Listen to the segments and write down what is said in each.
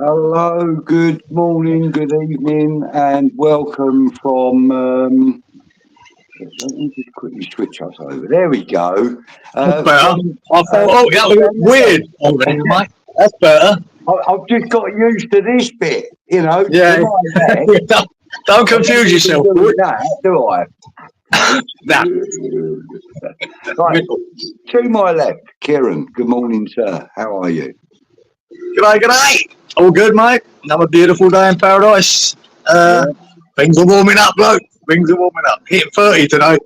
Hello, good morning, good evening, and welcome from. Let me just quickly switch us over. There we go. That's better. From, I thought, that was weird. Mate. That's better. I've just got used to this bit, Yeah. To my left. Don't confuse yourself. Do that, do I? Nah. Right. To my left, Kieran. Good morning, sir. How are you? G'day. All good, mate. Another beautiful day in paradise. Things are warming up, bloke. Things are warming up. Hitting 30 today.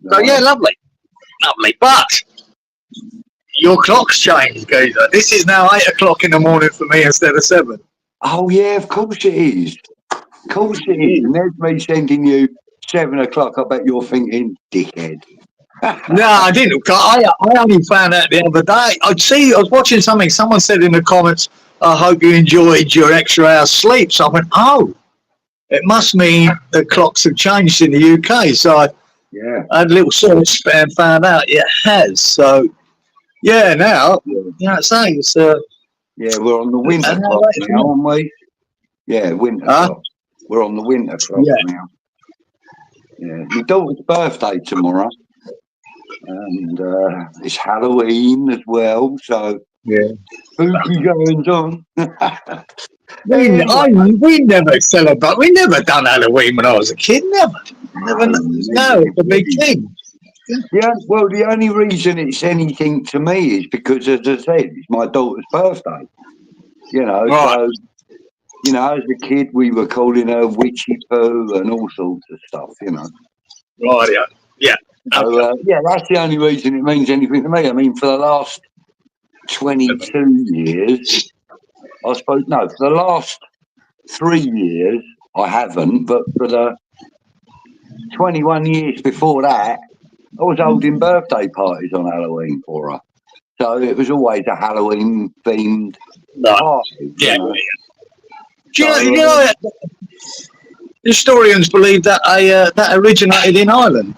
So, yeah, lovely. Lovely. But your clock's changed, geezer. This is now 8 o'clock in the morning for me instead of 7. Oh, yeah, of course it is. Of course it is. And there's me sending you 7 o'clock. I bet you're thinking, dickhead. No, I didn't. I only found out the other day. I was watching something. Someone said in the comments, I hope you enjoyed your extra hour's sleep. So I went, oh, it must mean the clocks have changed in the UK. So I had a little search and found out it has. So, yeah, now, it's we're on the winter clock now, aren't we? Yeah, winter clock. We're on the winter clock now. Yeah, my daughter's birthday tomorrow. And it's Halloween as well, so spooky goings on. We never celebrate. We never done Halloween when I was a kid. Never. No, it's a big thing. Yeah, well, the only reason it's anything to me is because, as I said, it's my daughter's birthday. So, as a kid, we were calling her Witchy Poo and all sorts of stuff, Right, yeah. So, that's the only reason it means anything to me. I mean, for the last 22 years, I suppose, no, for the last 3 years, I haven't, but for the 21 years before that, I was holding birthday parties on Halloween for her. So it was always a Halloween-themed party. Yeah. Do you know historians believe that that originated in Ireland,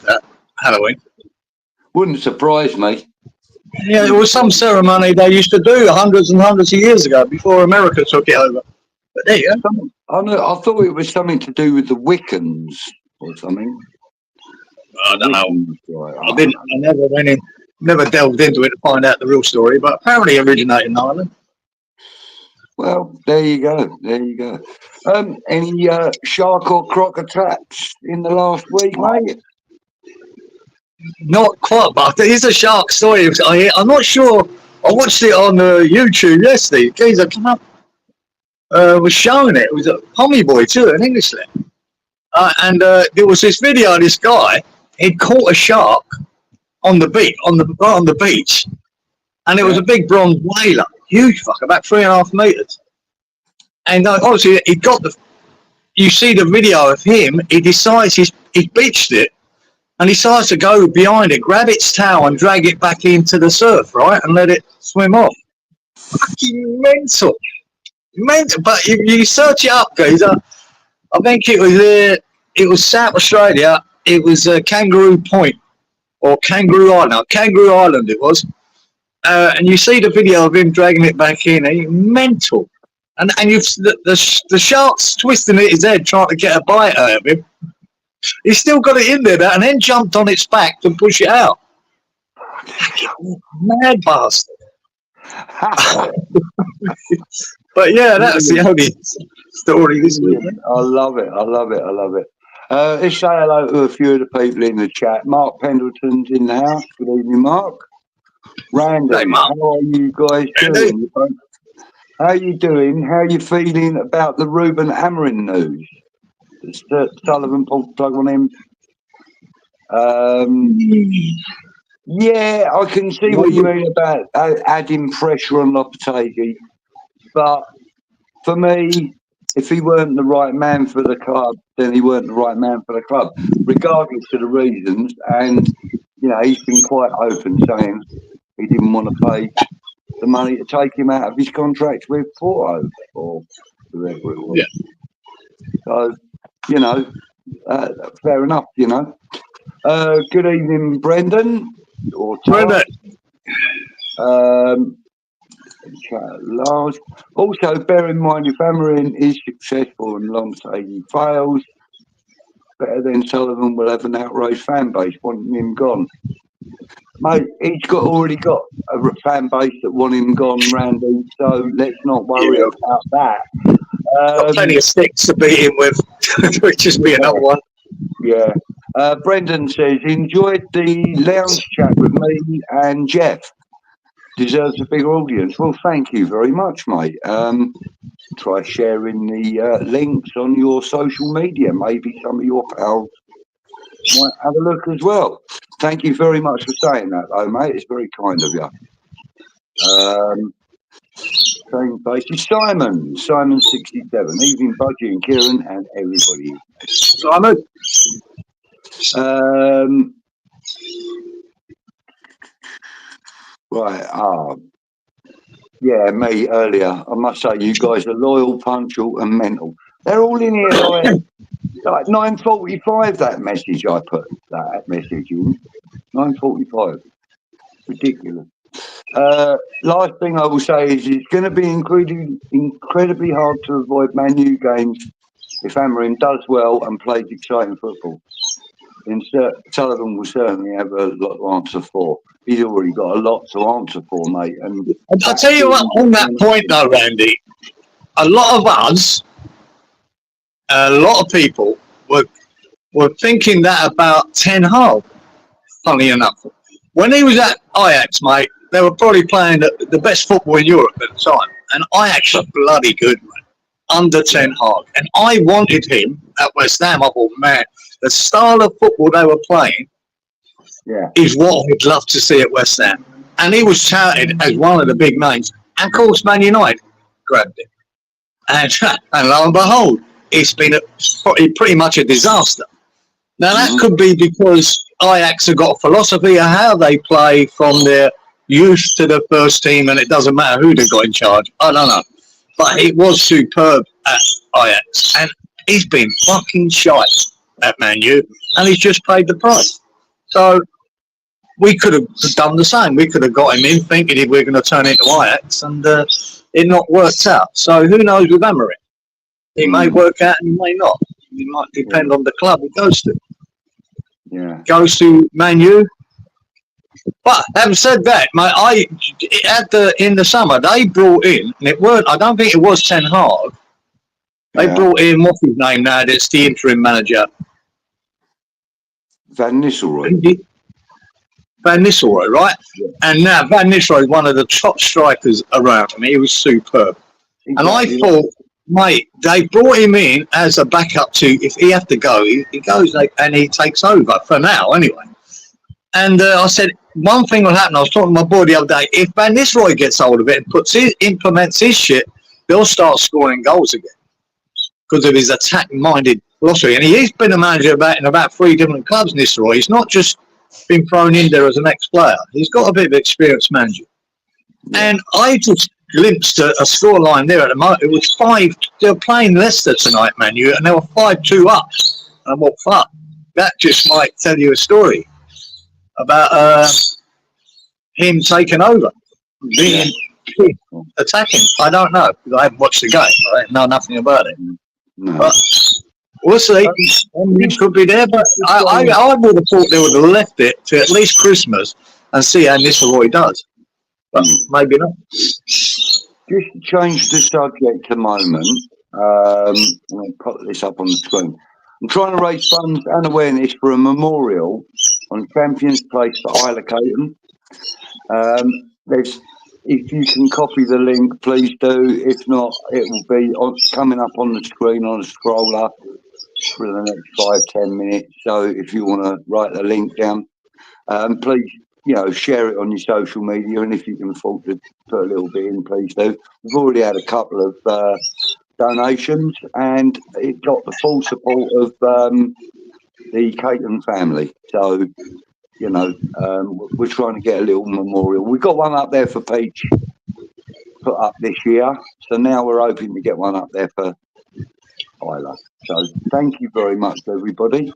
Halloween? Wouldn't surprise me. Yeah, it was some ceremony they used to do hundreds and hundreds of years ago before America took it over. But there you go. I thought it was something to do with the Wiccans or something. I don't know. I never delved into it to find out the real story, but apparently it originated in Ireland. Well, there you go. Any shark or croc attacks in the last week, mate? Not quite, but there is a shark story. I'm not sure. I watched it on YouTube yesterday. Geezer come up, was showing it. It was a Pommy Boy too, an Englishman. And there was this video of this guy. He'd caught a shark on the beach, on the beach, and it was a big bronze whaler, huge fucker, about 3.5 meters. And obviously, he got you see the video of him. He decides he beached it. And he decides to go behind it, grab its tail and drag it back into the surf, right? And let it swim off. Fucking mental. But you search it up, guys. I think it was South Australia. It was Kangaroo Point or Kangaroo Island. Kangaroo Island it was. And you see the video of him dragging it back in. He's mental. And the shark's twisting his head trying to get a bite out of him. He's still got it in there and then jumped on its back to push it out. Mad bastard. But yeah, that's the only story this week. I love it. Let's say hello to a few of the people in the chat. Mark Pendleton's in the house. Good evening, Mark. Randy, hey, Mark. How are you guys doing? How are you doing? How are you feeling about the Ruben Amorim news? Sullivan pulled the plug on him. Yeah, I can see what you mean about adding pressure on Lopetegui, but for me, if he weren't the right man for the club, then he weren't the right man for the club, regardless of the reasons. And he's been quite open, saying he didn't want to pay the money to take him out of his contract with Porto or whoever it was. Yeah. So. Fair enough, Good evening, Brendan. Brendan. chat large. Also, bear in mind, if Amarin is successful and Longstady fails, Better Than Sullivan will have an outraged fan base wanting him gone. Mate, he's already got a fan base that want him gone, Randy, so let's not worry about that. Got plenty of sticks to beat him with, which is be another one. Yeah. Brendan says, enjoyed the lounge chat with me and Jeff. Deserves a bigger audience. Well, thank you very much, mate. Try sharing the links on your social media. Maybe some of your pals might have a look as well. Thank you very much for saying that, though, mate. It's very kind of you. Same basis. Simon 67. Evening, Budgie and Cieran and everybody. Simon. Right. Yeah, me earlier. I must say, you guys are loyal, punctual, and mental. They're all in here like 9:45. That message I put that message in 9:45. Ridiculous. Last thing I will say is it's going to be incredibly hard to avoid Man U games if Amarin does well and plays exciting football. Then Sullivan will certainly have a lot to answer for. He's already got a lot to answer for, mate. And I'll tell you what, on that point though, Randy, a lot of us, a lot of people were thinking that about Ten Hag, funny enough. When he was at Ajax, mate, they were probably playing the best football in Europe at the time. And Ajax are bloody good, man, under Ten Hag. And I wanted him at West Ham. I thought, man, the style of football they were playing is what I'd love to see at West Ham. And he was touted as one of the big names. And of course, Man United grabbed it. And lo and behold, it's been pretty much a disaster. Now, that could be because Ajax have got a philosophy of how they play from their youth to the first team, and it doesn't matter who they've got in charge. I don't know. But it was superb at Ajax. And he's been fucking shite at Man U, and he's just paid the price. So we could have done the same. We could have got him in thinking we're going to turn into Ajax, and it not worked out. So who knows with Amarin? It may work out and it may not. It might depend on the club it goes to. Yeah. Goes to Man U. But having said that, mate, in the summer they brought in, and it weren't. I don't think it was Ten Hag. They brought in, what's his name now? That's the interim manager. Van Nistelrooy. Van Nistelrooy, right? Yeah. And now Van Nistelrooy is one of the top strikers around. I mean, he was superb. Exactly. And I thought, mate, they brought him in as a backup to, if he have to go, he goes and he takes over for now, anyway. And I said, one thing will happen. I was talking to my boy the other day. If Van Nistelrooy gets hold of it and implements his shit, they'll start scoring goals again because of his attack-minded philosophy. And he's been a manager in about 3 different clubs, Nistelrooy. He's not just been thrown in there as an ex-player. He's got a bit of experience managing. Yeah. And I just glimpsed a scoreline there at the moment. It was 5. They were playing Leicester tonight, Man U, and they were 5-2 up. And I thought, fuck, that just might tell you a story about him taking over, being attacking. I don't know, because I haven't watched the game. I know nothing about it. No. But we'll see. It could be there, but I would have thought they would have left it to at least Christmas and see how Nistelrooy does. But maybe not. Just to change the subject a moment, I'll put this up on the screen. I'm trying to raise funds and awareness for a memorial on Champions Place for Isla Caton. If you can copy the link, please do. If not, it will be coming up on the screen on a scroller for the next 5-10 minutes. So if you want to write the link down, please, share it on your social media. And if you can afford to put a little bit in, please do. We've already had a couple of donations, and it got the full support of the Caton family. So, we're trying to get a little memorial. We've got one up there for Peach put up this year. So now we're hoping to get one up there for Isla. So thank you very much, everybody.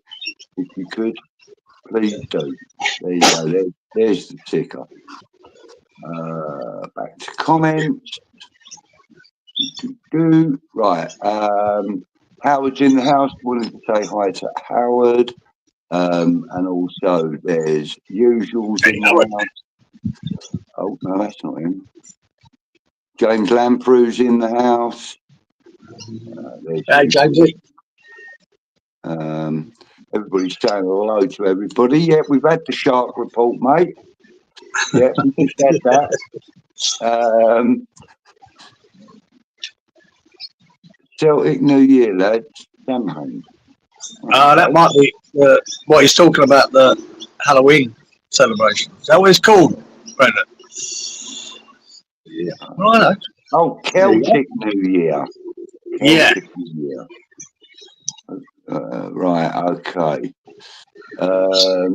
If you could, please do. There you go. There's the ticker. Back to comments. Right. Howard's in the house. Wanted to say hi to Howard. And also there's Usuals in the house. Oh, no, that's not him. James Lamprew's in the house. Hey, Jamesy. Everybody's saying hello to everybody. Yeah, we've had the shark report, mate. Yeah, we just had that. Celtic New Year, lads. Samhain. That might be what he's talking about, the Halloween celebration. Is that what it's called, Brendan? Yeah. Right. Oh, Celtic New Year. Celtic New Year. Right, okay.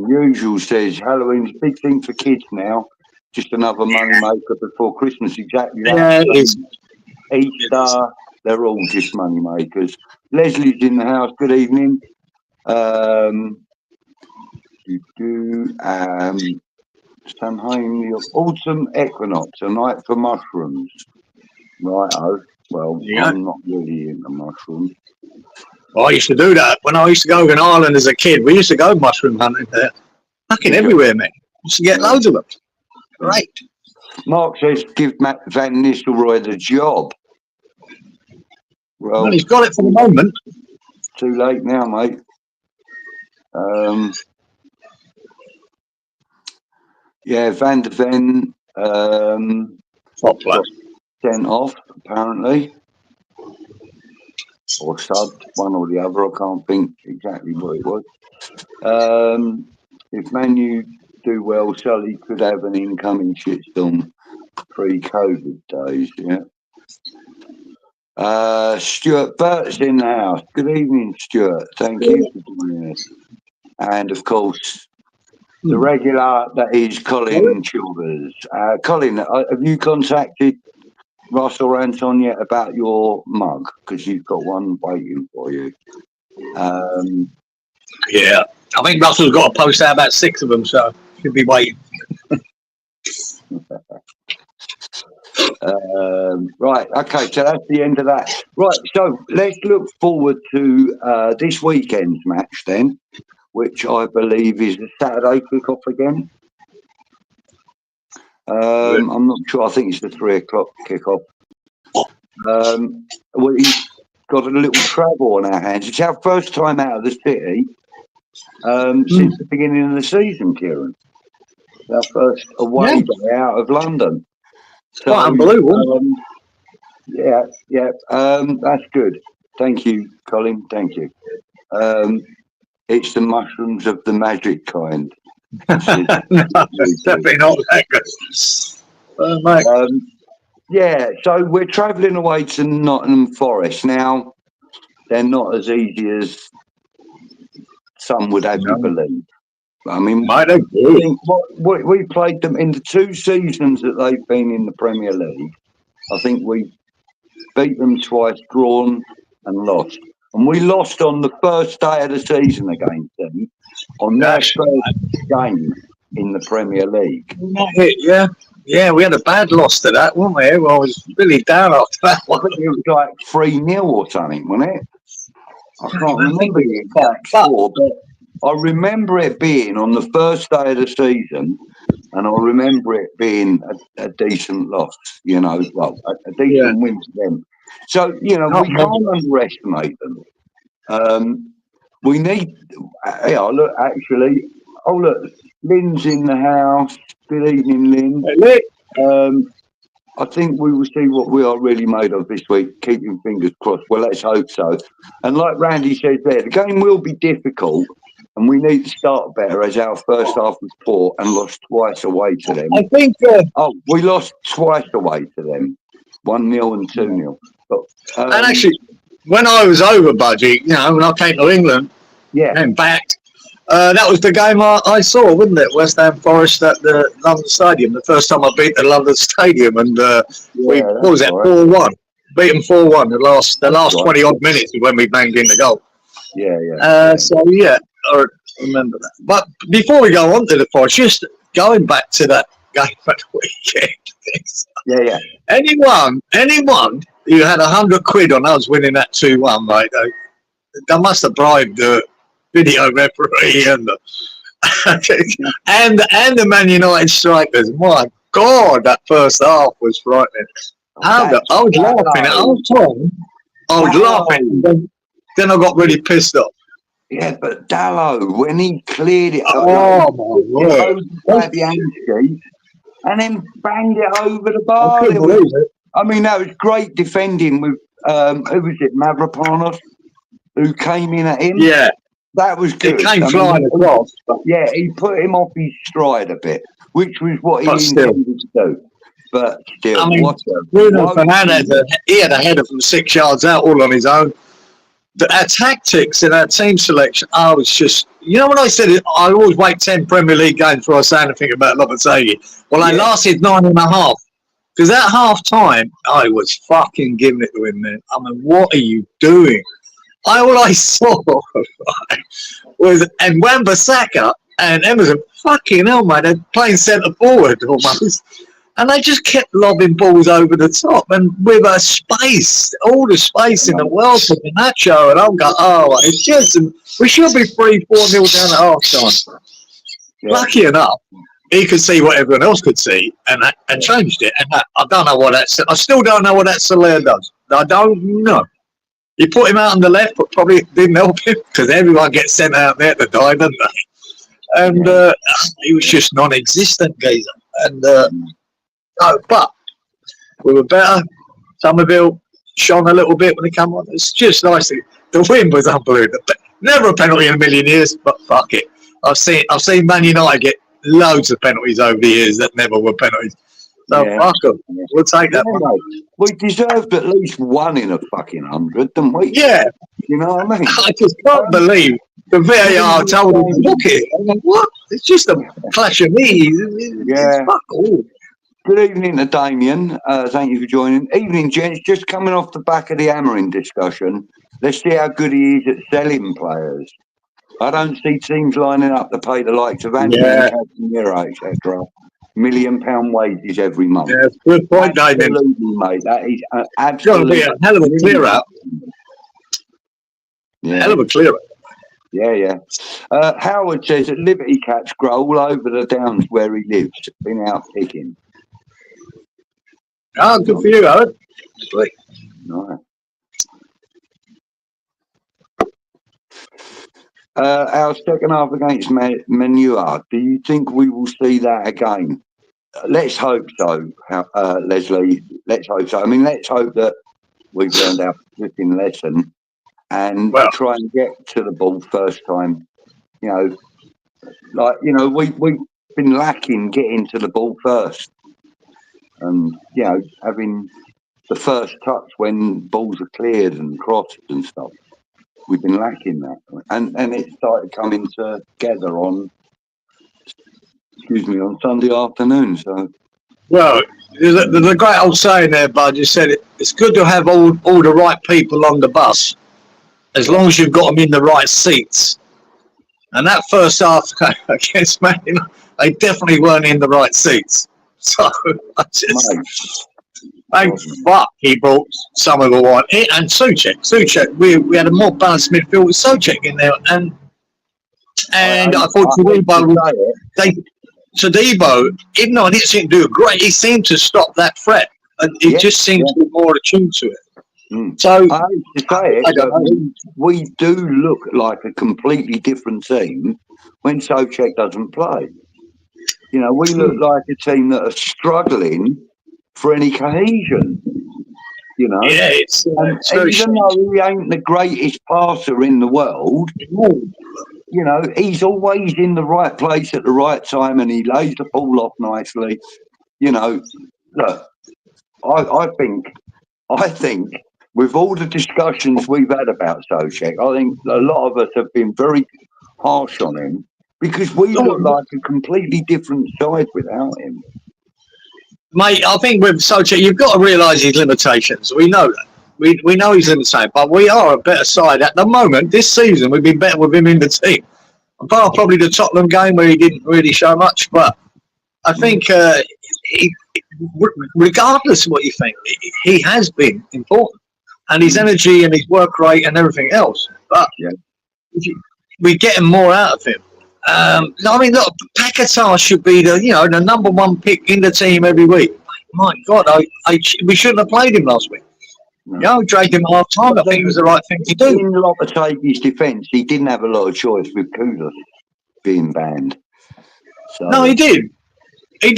Usual says Halloween's a big thing for kids now. Just another money maker before Christmas. Exactly that. Yeah, it is. Easter, they're all just money makers. Leslie's in the house. Good evening. Samhain, the autumn equinox, a night for mushrooms. Right, well, I'm not really into mushrooms. Well, I used to do that when I used to go in Ireland as a kid. We used to go mushroom hunting there. Fucking everywhere, mate. Used to get loads of them. Great. Mark says, give Matt Van Nistelrooy the job. Well, he's got it for the moment. Too late now, mate. Yeah, Van der Ven top player. Sent off, apparently. Or subbed, one or the other. I can't think exactly what it was. If Manu do well, Sully could have an incoming shitstorm pre-COVID days, yeah. Stuart Burt's in the house. Good evening, Stuart. Thank you for joining us. And, of course, the regular that is Colin Chilvers. Colin, have you contacted Ross or Anton yet about your mug? Because you've got one waiting for you. Yeah. I think Russell's got to post out about 6 of them, so he'll be waiting. Right, okay, so that's the end of that. Right, so let's look forward to this weekend's match then, which I believe is a Saturday kick-off again. I'm not sure, I think it's the 3 o'clock kick-off. We've got a little travel on our hands. It's our first time out of the city since the beginning of the season, Kieran. Our first away day out of London. So, quite unbelievable. That's good. Thank you, Colin. Thank you. It's the mushrooms of the magic kind. No, definitely not that good. So we're travelling away to Nottingham Forest. Now, they're not as easy as some would have you believe. I mean, we played them in the 2 seasons that they've been in the Premier League. I think we beat them twice, drawn and lost. And we lost on the first day of the season against them on their first game in the Premier League. Yeah, we had a bad loss to that, weren't we? Well, I was really down after that one. I think it was like 3-0 or something, wasn't it? I can't remember the exact score, but I remember it being on the first day of the season, and I remember it being a decent loss, a decent win for them. So, we can't underestimate them. We need, Lynn's in the house. Good evening, Lynn. I think we will see what we are really made of this week, keeping fingers crossed. Well, let's hope so. And like Randy said there, the game will be difficult, and we need to start better, as our first half was poor and lost twice away to them. I think... we lost twice away to them, 1-0 and 2-0. But, and actually, when I was over, Budgie, when I came to England, and back, that was the game I saw, wasn't it? West Ham Forest at the London Stadium, the first time I beat the London Stadium, and what was that, 4-1? Beat them 4-1, the last 20-odd minutes when we banged in the goal. I remember that. But before we go on to the Forest, just going back to that game at the weekend. Yeah. Anyone who had 100 quid on us winning that 2-1, mate, they must have bribed the video referee and the and the Man United strikers. My God, that first half was frightening. I was laughing at half time. I was laughing. Then I got really pissed off. Yeah, but Dallo, when he cleared it, my word! And then banged it over the bar. I mean, that was great defending with who was it, Mavropanos, who came in at him. Yeah, that was good. It came flying across. Yeah, he put him off his stride a bit, which was what he intended to do. But still, I mean, Bruno Fernandes, he had a header from 6 yards out all on his own. Our tactics and our team selection, I was just, you know, when I said it, I always wait 10 Premier League games before I say anything about Lopetegui. Well, I lasted 9.5. Because at half time, I was fucking giving it to him, man. I mean, what are you doing? All I saw was, and Wan-Bissaka and Emerson, fucking hell, man, they're playing centre forward almost. And they just kept lobbing balls over the top, and with a space, all the space in the world for Nacho, and I'm going, it's just, we should be 3-4 nil down at half time. Yeah. Lucky enough, he could see what everyone else could see, and changed it. And I don't know what that. I still don't know what that Soler does. I don't know. You put him out on the left, but probably didn't help him because everyone gets sent out there to die, don't they? And he was just non-existent, geezer. And but we were better. Somerville shone a little bit when they come on. It's just nice. The win was unbelievable. Never a penalty in a million years, but fuck it. I've seen Man United get loads of penalties over the years that never were penalties. So fuck them. We'll take that one. We deserved at least one in a fucking 100, didn't we? Yeah. You know what I mean? I just can't believe the VAR told him to look it. I'm like, what? It's just a clash of knees. It's fuck all. Good evening to Damien. Thank you for joining. Evening, gents. Just coming off the back of the hammering discussion. Let's see how good he is at selling players. I don't see teams lining up to pay the likes of Anthony Captaincy, etc. £1 million wages every month. Yeah, good point, Damien. Mate. That is absolutely. It's going to be a hell of a clear out. Yeah. Hell of a clear out. Yeah. Howard says that Liberty cats grow all over the downs where he lives. Been out picking. Oh, good for you, Howard. Sweet. Nice. Our second half against Manure, do you think we will see that again? Let's hope so, Leslie. Let's hope so. I mean, let's hope that we've learned our flipping lesson and try and get to the ball first time. You know, we've been lacking getting to the ball first. And, you know, having the first touch when balls are cleared and crossed and stuff. We've been lacking that. And it started coming together on Sunday afternoon. So, well, there's a great old saying there, Bud. You said it's good to have all the right people on the bus, as long as you've got them in the right seats. And that first half against Man United, they definitely weren't in the right seats. So I just, thank fuck he brought some of the one. And Souček, we had a more balanced midfield with Souček in there, and I thought Todibo, even though he didn't seem to do great, he seemed to stop that threat, and he just seemed to be more attuned to it. So I hate to say it, we do look like a completely different team when Souček doesn't play. You know, we look like a team that are struggling for any cohesion. You know, it's even though he ain't the greatest passer in the world, you know, he's always in the right place at the right time, and he lays the ball off nicely. You know, look, I think with all the discussions we've had about Souček, I think a lot of us have been very harsh on him. Because we look like a completely different side without him. Mate, I think with Souček, you've got to realise his limitations. We know that. We know he's limited, but we are a better side. At the moment, this season, we've been better with him in the team. Apart probably the Tottenham game where he didn't really show much, but I think, regardless of what you think, he has been important, and his energy and his work rate and everything else. But we're getting more out of him. I mean, look, Paquetá should be the number one pick in the team every week. My God, we shouldn't have played him last week. No. Dragged him half time. I think it was the right thing to do. In Lopetegui's defence, he didn't have a lot of choice with Kudus being banned. So, No, he did. He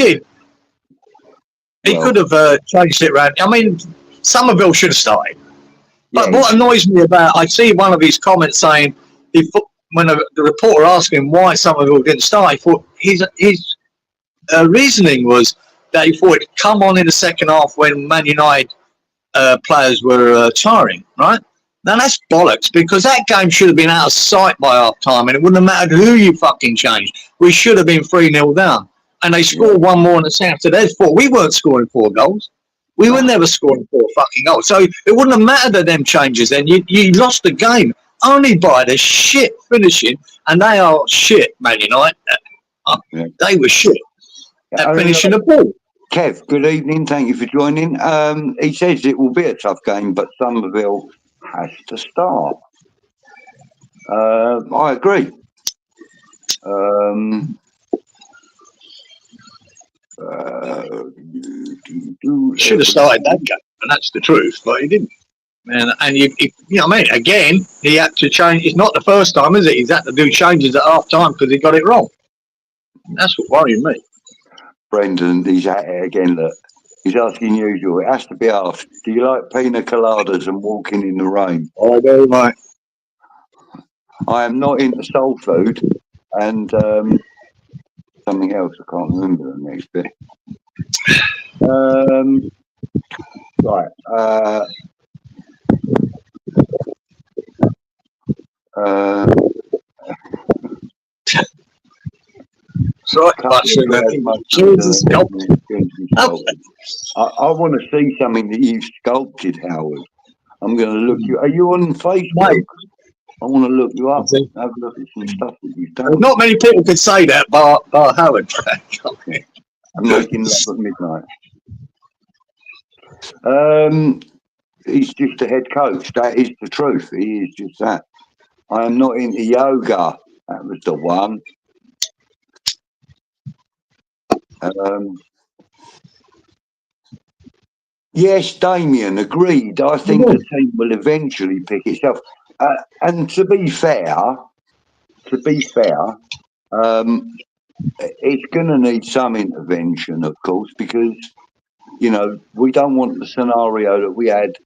could have changed it around. I mean, Somerville should have started. But what annoys me about, I see one of his comments saying, when the reporter asked him why Somerville didn't start, he thought his reasoning was that he thought it'd come on in the second half when Man United players were tiring, right? Now that's bollocks, because that game should have been out of sight by half time, and it wouldn't have mattered who you fucking changed. We should have been 3-0 down. And they scored one more in the second. So there's 4. We weren't scoring 4 goals. We were never scoring 4 fucking goals. So it wouldn't have mattered them changes then. You lost the game only by the shit finishing, and they are shit, Man United. They were shit at finishing the ball. Kev, good evening. Thank you for joining. He says it will be a tough game, but Somerville has to start. I agree. Should have started that game, and that's the truth, but he didn't. And you know what I mean? Again, he had to change. It's not the first time, is it? He's had to do changes at half time because he got it wrong. That's what worried me. Brendan, he's at it again. Look, he's asking usual. It has to be asked. Do you like pina coladas and walking in the rain? I do, mate. I am not into soul food, and something else. I can't remember the next bit. Right. So I want to see something that you've sculpted, Howard. I'm going to look you. Are you on Facebook? Mate. I want to look you up. Have a look at some stuff that you've done. Not many people could say that, bar Howard. I'm making love at midnight. He's just a head coach. That is the truth. He is just that. I am not into yoga. That was the one. Yes, Damien, agreed. I think the team will eventually pick itself. And to be fair, it's going to need some intervention, of course, because, we don't want the scenario that we had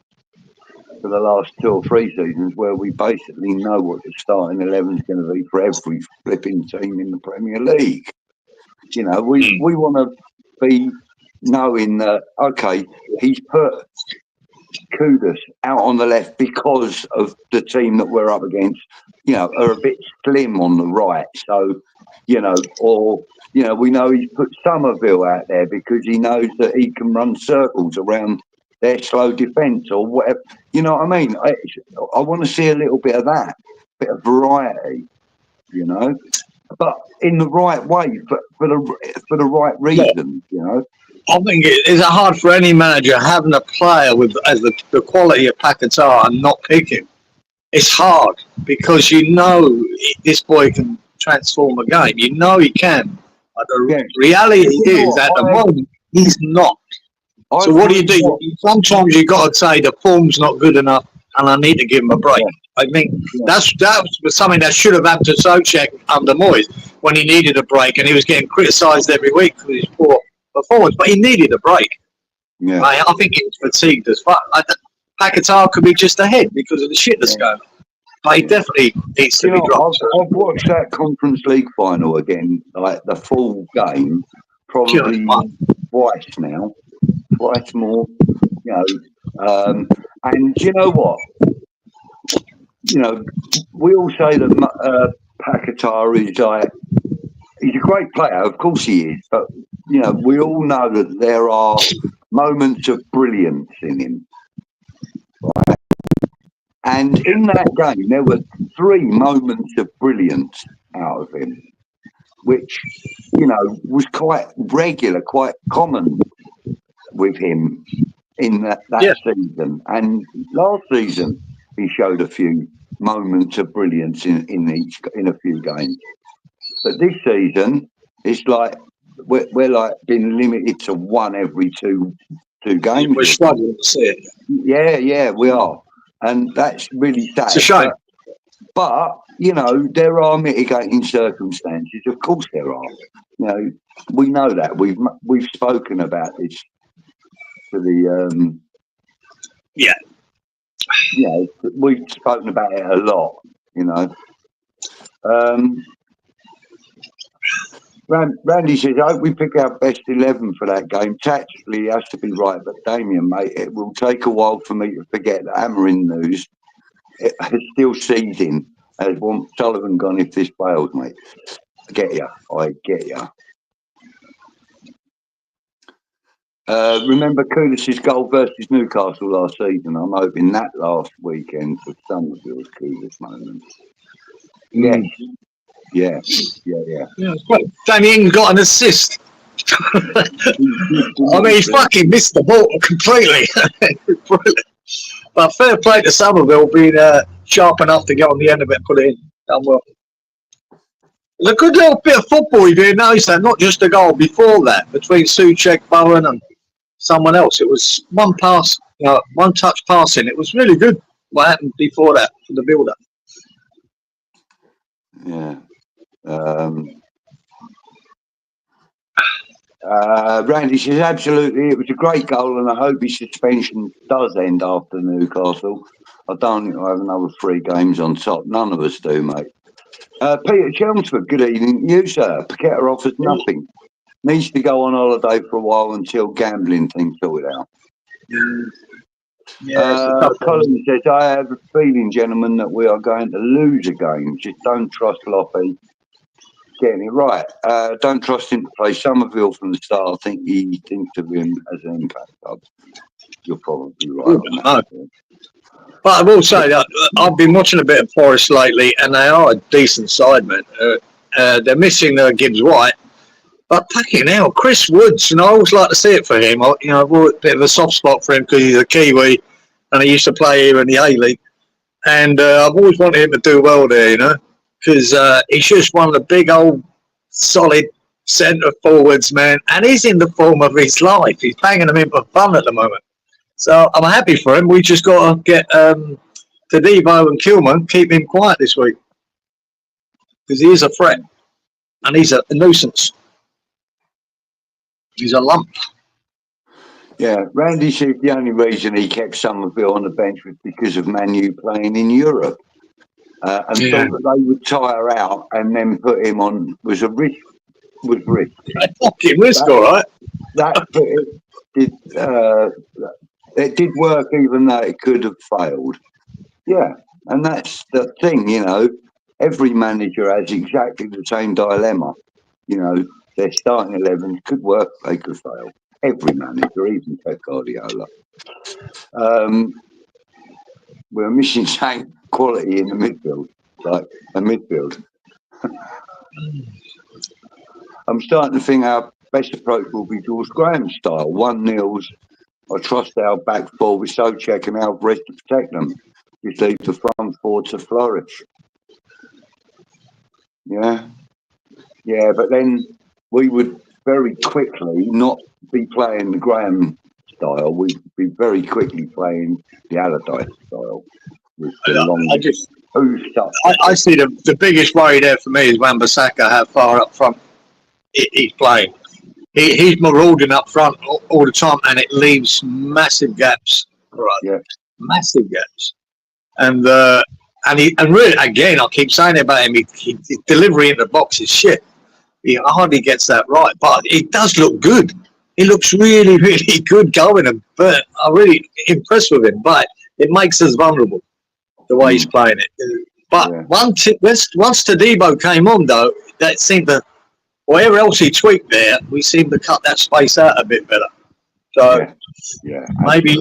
for the last 2 or 3 seasons where we basically know what the starting 11 is going to be for every flipping team in the Premier League. We want to be knowing that, okay, he's put Kudus out on the left because of the team that we're up against, are a bit slim on the right. So, we know he's put Somerville out there because he knows that he can run circles around their slow defence or whatever. You know what I mean? I want to see a little bit of that, bit of variety, but in the right way for the right reason, I think it's hard for any manager having a player with as the quality of Paquetá and not pick him. It's hard because this boy can transform a game. He can. But the reality is at the moment he's not. So what do? Sometimes you got to say the form's not good enough, and I need to give him a break. I think that was something that should have happened to Souček under Moyes when he needed a break, and he was getting criticised every week for his poor performance. But he needed a break. Yeah. I think he was fatigued as fuck. Paquetá could be just ahead because of the shit that's going on. But he definitely needs to be dropped. I've watched that Conference League final again, like the full game, probably twice now. Twice more, and you know what? We all say that Paquetá is he's a great player, of course he is, but we all know that there are moments of brilliance in him, right? And in that game, there were 3 moments of brilliance out of him. which, was quite regular, quite common with him in that season. And last season, he showed a few moments of brilliance in a few games. But this season, it's like we're like being limited to one every two games. We're struggling to see it. Yeah, we are, and that's really sad. It's a shame. But there are mitigating circumstances. Of course, there are. We know that we've spoken about this to the we've spoken about it a lot. Randy says, I hope we pick our best 11 for that game. Tactically, it has to be right. But Damien, mate, it will take a while for me to forget the hammering news. It's still seething. Has Sullivan gone if this fails, mate? I get you. Remember Kudus' goal versus Newcastle last season? I'm hoping that last weekend for Somerville's Kudus moment. Yes. Yeah. It's great. Damien got an assist. I mean, he fucking missed the ball completely. Brilliant. But fair play to Somerville being sharp enough to get on the end of it and put it in. Done well. There's a good little bit of football you didn't notice that, not just a goal before that, between Souček, Bowen and someone else. It was one pass, one touch passing. It was really good what happened before that for the build-up. Yeah. Randy says, absolutely, it was a great goal and I hope his suspension does end after Newcastle. I don't think I have another 3 games on top. None of us do, mate. Peter Chelmsford, good evening. You, sir. Paqueta offers nothing. Needs to go on holiday for a while until gambling things sort it out. Colin says, I have a feeling, gentlemen, that we are going to lose a game. Just don't trust Loppy getting it right. Don't trust him to play Somerville from the start. I think he thinks of him as an impact club. You're probably right on that. But I will say that I've been watching a bit of Forest lately, and they are a decent side, man. They're missing Gibbs White, but fucking hell, Chris Woods, and I always like to see it for him. I've a bit of a soft spot for him because he's a Kiwi, and he used to play here in the A-League, and I've always wanted him to do well there, because he's just one of the big old solid centre forwards, man, and he's in the form of his life. He's banging them in for fun at the moment. So I'm happy for him. We just got to get Tadibo and Kilman, keep him quiet this week. Because he is a threat. And he's a nuisance. He's a lump. Yeah, Randy said the only reason he kept Somerville on the bench was because of Man U playing in Europe. And thought that they would tire out and then put him on was a risk. A fucking risk, all right. It did work even though it could have failed. Yeah, and that's the thing, every manager has exactly the same dilemma. Their starting 11 could work, they could fail. Every manager, even Pep Guardiola. We're missing same quality in the midfield, like a midfield. I'm starting to think our best approach will be George Graham's style, 1-0s. I trust our back four with Souček and Alvarez to protect them. Just leave the front four to flourish. Yeah, but then we would very quickly not be playing the Graham style. We'd be very quickly playing the Allardyce style. With the I see the biggest worry there for me is Wan-Bissaka, how far up front he's playing. He's marauding up front all the time, and it leaves massive gaps. Right, yeah, massive gaps. And really, again, I keep saying about him. His delivery in the box is shit. He hardly gets that right, but it does look good. He looks really, really good going, but I'm really impressed with him. But it makes us vulnerable the way he's playing it. But once Tadibo came on, though, that seemed to. Wherever else he tweaked there, we seem to cut that space out a bit better. So maybe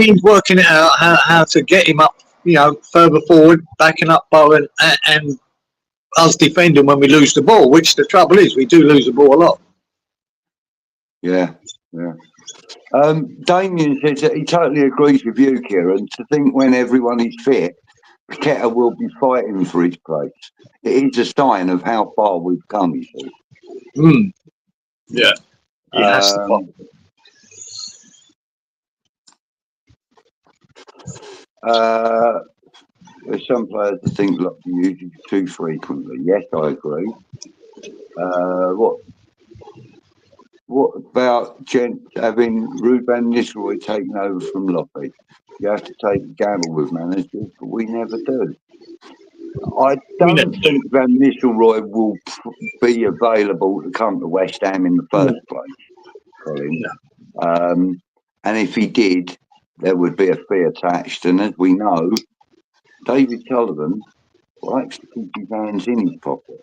he's working it out how to get him up, further forward, backing up Bowen, and us defending when we lose the ball, which the trouble is, we do lose the ball a lot. Yeah. Damien says that he totally agrees with you, Kieran, to think when everyone is fit, Paqueta will be fighting for his place. It is a sign of how far we've come, you see. Yeah. That's the problem. There's some players that think Lockie uses too frequently. Yes, I agree. What about gents having Ruud van Nistelrooy taken over from Lockie? You have to take a gamble with managers, but we never do. I don't think Van Nistelrooy will be available to come to West Ham in the first place, Colin. And if he did, there would be a fee attached. And as we know, David Sullivan likes to keep his hands in his pocket.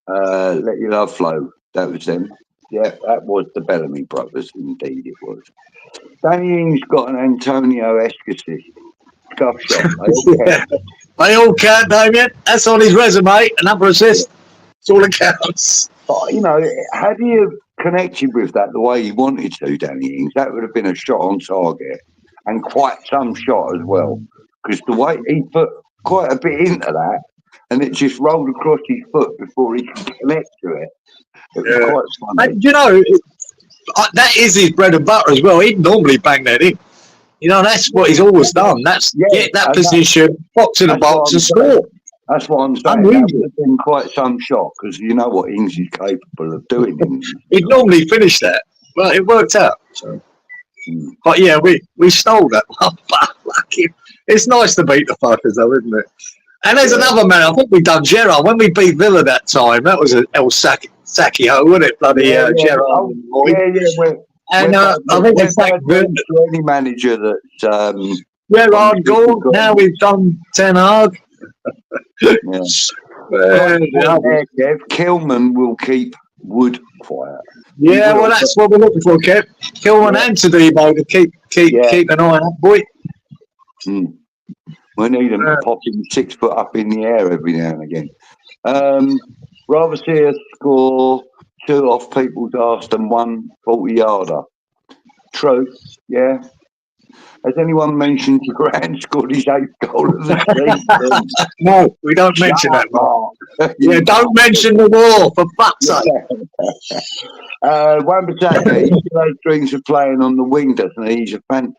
Let your love flow. That was them. Yeah, that was the Bellamy brothers. Indeed, it was. Danny Ings got an Antonio-esque assist. Scuff shot. They all count, Damien. That's on his resume. Another assist. It's all that counts. But, you know, had he have connected with that the way he wanted to, Danny Ings, that would have been a shot on target and quite some shot as well. Because the way he put quite a bit into that and it just rolled across his foot before he could connect to it. It was quite funny. And, you know, that is his bread and butter as well. He'd normally bang that in. You know, that's what he's always done. That's get that position, pop to the box and score. That's what I'm saying. That would have been quite some shot because you know what Ings is capable of doing. He'd normally finish that. Well, it worked out. So. But yeah, we stole that one. It's nice to beat the fuckers though, isn't it? And there's another man, I think we've done Gerrard. When we beat Villa that time, that was El Sacchio, wasn't it? Bloody Gerrard. And I think they sacked any manager that's Gerrard gone. Now we've done Ten Hag. Kilman will keep Wood quiet. Yeah, well, that's what we're looking for, Kev. Kilman and Tadebo to keep an eye on that boy. We need them popping 6 foot up in the air every now and again. Rather see us score 2 off people's arse than 1 40-yarder. True, yeah. Has anyone mentioned Grant scored his 8th goal of the season? No, we don't mention that, Mark. Yeah, don't mention the war, for fuck's sake. Wan-Bissaka, he still has dreams of playing on the wing, doesn't he?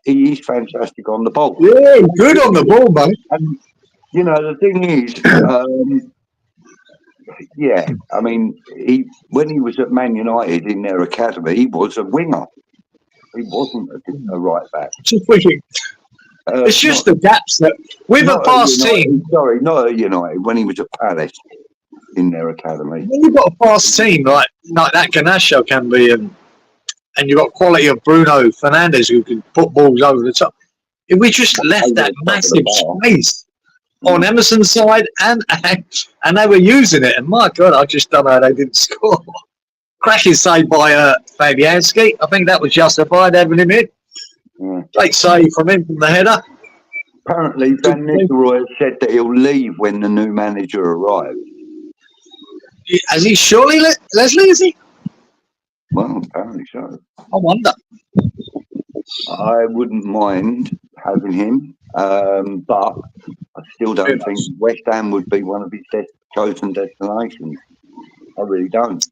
He is fantastic on the ball. Yeah, good on the ball, mate. And, you know, the thing is, I mean, when he was at Man United in their academy, he was a winger. He wasn't a right back. Just wishing. It's just the gaps that with a fast team. Sorry, not at United. When he was at Palace in their academy. When you've got a fast team like that Ganasho can be, and you've got quality of Bruno Fernandes who can put balls over the top. If we just left that massive space on Emerson's side, and they were using it, and my God, I just don't know how they didn't score. Cracking save by Fabianski. I think that was justified having him in. Great save from him from the header. Apparently, Van Nistelrooy said that he'll leave when the new manager arrives. Is he surely, Leslie, is he? Well, apparently so. I wonder. I wouldn't mind having him, but I still don't think West Ham would be one of his chosen destinations. I really don't.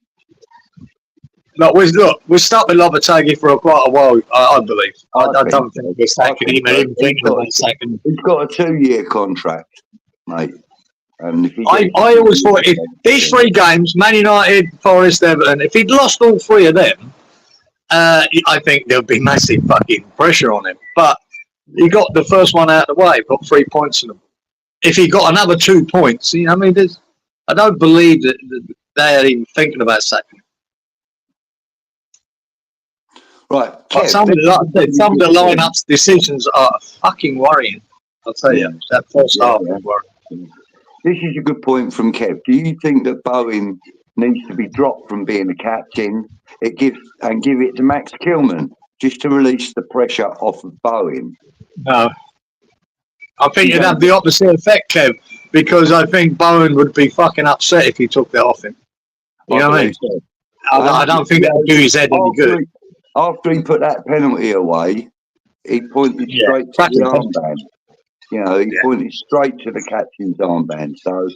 Look, we're stuck with Lopetegui for quite a while, I believe. I don't think we're sacking him, even thinking about sacking him. He's got a 2-year contract, mate. And if I always thought if these 3 games, Man United, Forest, Everton, if he'd lost all 3 of them, I think there'd be massive fucking pressure on him. But he got the first one out of the way, got 3 points in them. If he got another 2 points, you know, I mean, I don't believe that they're even thinking about sacking him. Right. Some of the lineups decisions are fucking worrying. I'll tell you, that first half is worrying. This is a good point from Kev. Do you think that Bowen needs to be dropped from being the captain? Give it to Max Kilman just to release the pressure off of Bowen. No, I think you'd have the opposite effect, Kev. because I think Bowen would be fucking upset if he took that off him. You know what I mean? So. I don't think that would do his head any good. After he put that penalty away, he pointed straight to the armband. You know, he pointed straight to the captain's armband. So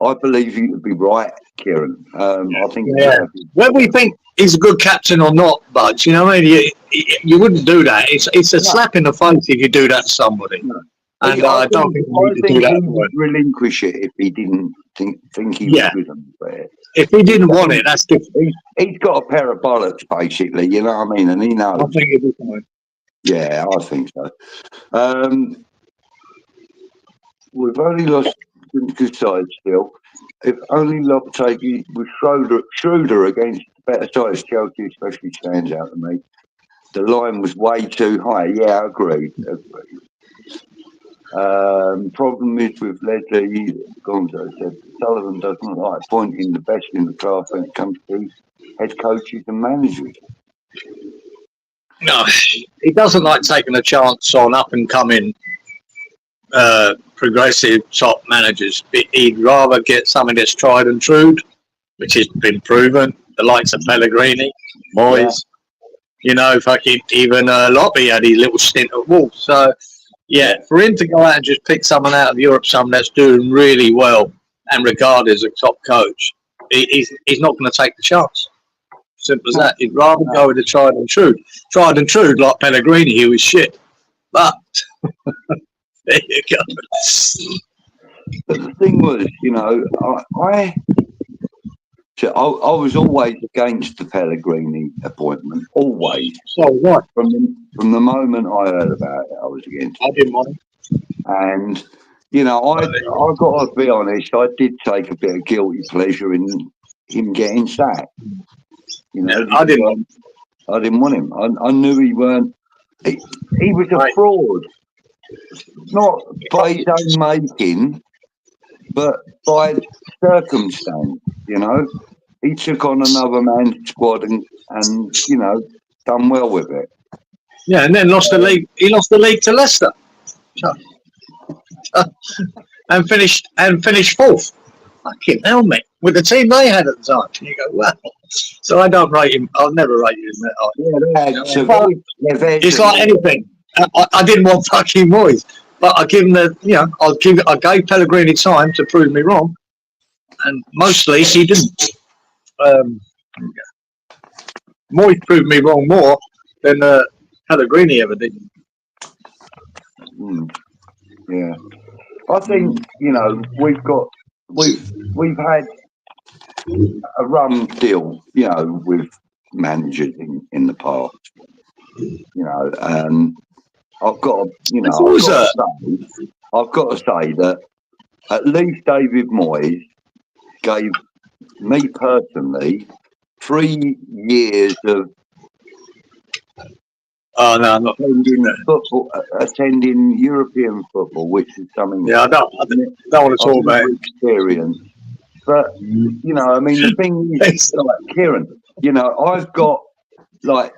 I believe you would be right, Cieran. I think. Whether we think he's a good captain or not, Budge, you know what I mean? You wouldn't do that. It's a slap in the face if you do that to somebody. No. And I don't think you need to do that. He would relinquish it if he didn't think he was good on it. If he didn't want it, that's different. He's got a pair of bollocks, basically, you know what I mean? And he knows. I think it'll be fine. Yeah, I think so. We've only lost good sides still. If only Lopetegui was shrewder against better sides, Chelsea especially stands out to me. The line was way too high. Yeah, agreed. Problem is with Leslie Gonzo said Sullivan doesn't like pointing the best in the class when it comes to head coaches and managers. No, he doesn't like taking a chance on up and coming progressive top managers. He'd rather get something that's tried and true, which has been proven. The likes of Pellegrini, Moyes, you know, fucking even Lobby had his little stint at Wolves. So. Yeah, for him to go out and just pick someone out of Europe, someone that's doing really well and regarded as a top coach, he's not going to take the chance. Simple as that. He'd rather go with the tried and true. Tried and true, like Pellegrini, he was shit. But, there you go. But the thing was, you know, I was always against the Pellegrini appointment, always. So what? From the moment I heard about it, I was against it. I didn't want it. And, you know, I got to be honest, I did take a bit of guilty pleasure in him getting sacked. You know, I didn't want him. I knew he weren't. He was a fraud. Not by his own making, but by circumstance, you know. He took on another man's squad and you know, done well with it. Yeah, and then lost the league. He lost the league to Leicester, and finished fourth. Fucking hell, mate! With the team they had at the time, and you go, well. So I don't rate him. I'll never rate him. It's like anything. I didn't want fucking Moyes, but I give him I gave Pellegrini time to prove me wrong, and mostly he didn't. Moyes proved me wrong more than Pellegrini ever did. Yeah, I think, you know, we've had a rum deal, you know, with managers in the past. You know, I've got to say that at least David Moyes gave me personally 3 years of attending European football, which is something. Yeah, I don't want to talk about it. Experience. But you know, I mean, the thing is, like, Cieran, you know, I've got like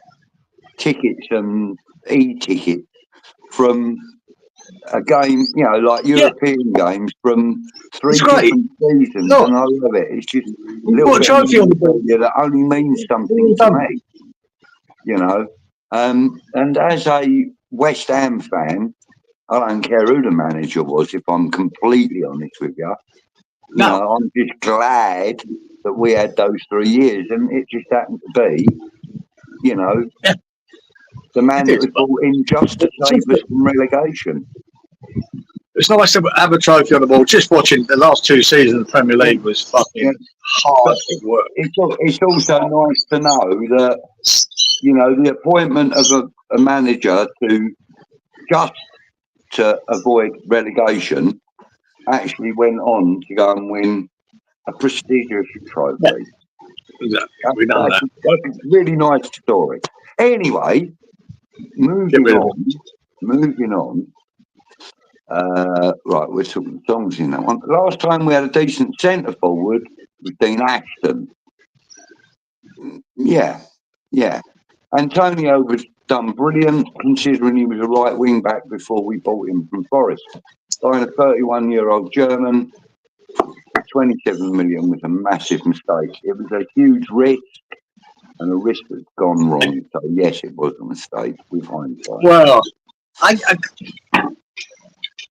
tickets and e-tickets from a game, you know, like European games from 3 different seasons, and I love it. It's just a little bit trophy on the board that only means something to me, you know. And as a West Ham fan, I don't care who the manager was, if I'm completely honest with you. You know, I'm just glad that we had those 3 years, and it just happened to be, you know, the man that was brought in just to save us from relegation. It's nice to have a trophy on the board. Just watching the last 2 seasons of the Premier League was fucking hard work. It's also nice to know that, you know, the appointment of a manager to avoid relegation actually went on to go and win a prestigious trophy. Yeah. Exactly. That's a really nice story. Anyway, moving on. Right, we're talking songs in that one. Last time we had a decent centre forward was Dean Ashton. Yeah. Antonio was done brilliant considering he was a right wing back before we bought him from Forest. Buying a 31-year-old German, 27 million was a massive mistake. It was a huge risk, and a risk that's gone wrong. So yes, it was a mistake with hindsight. Well,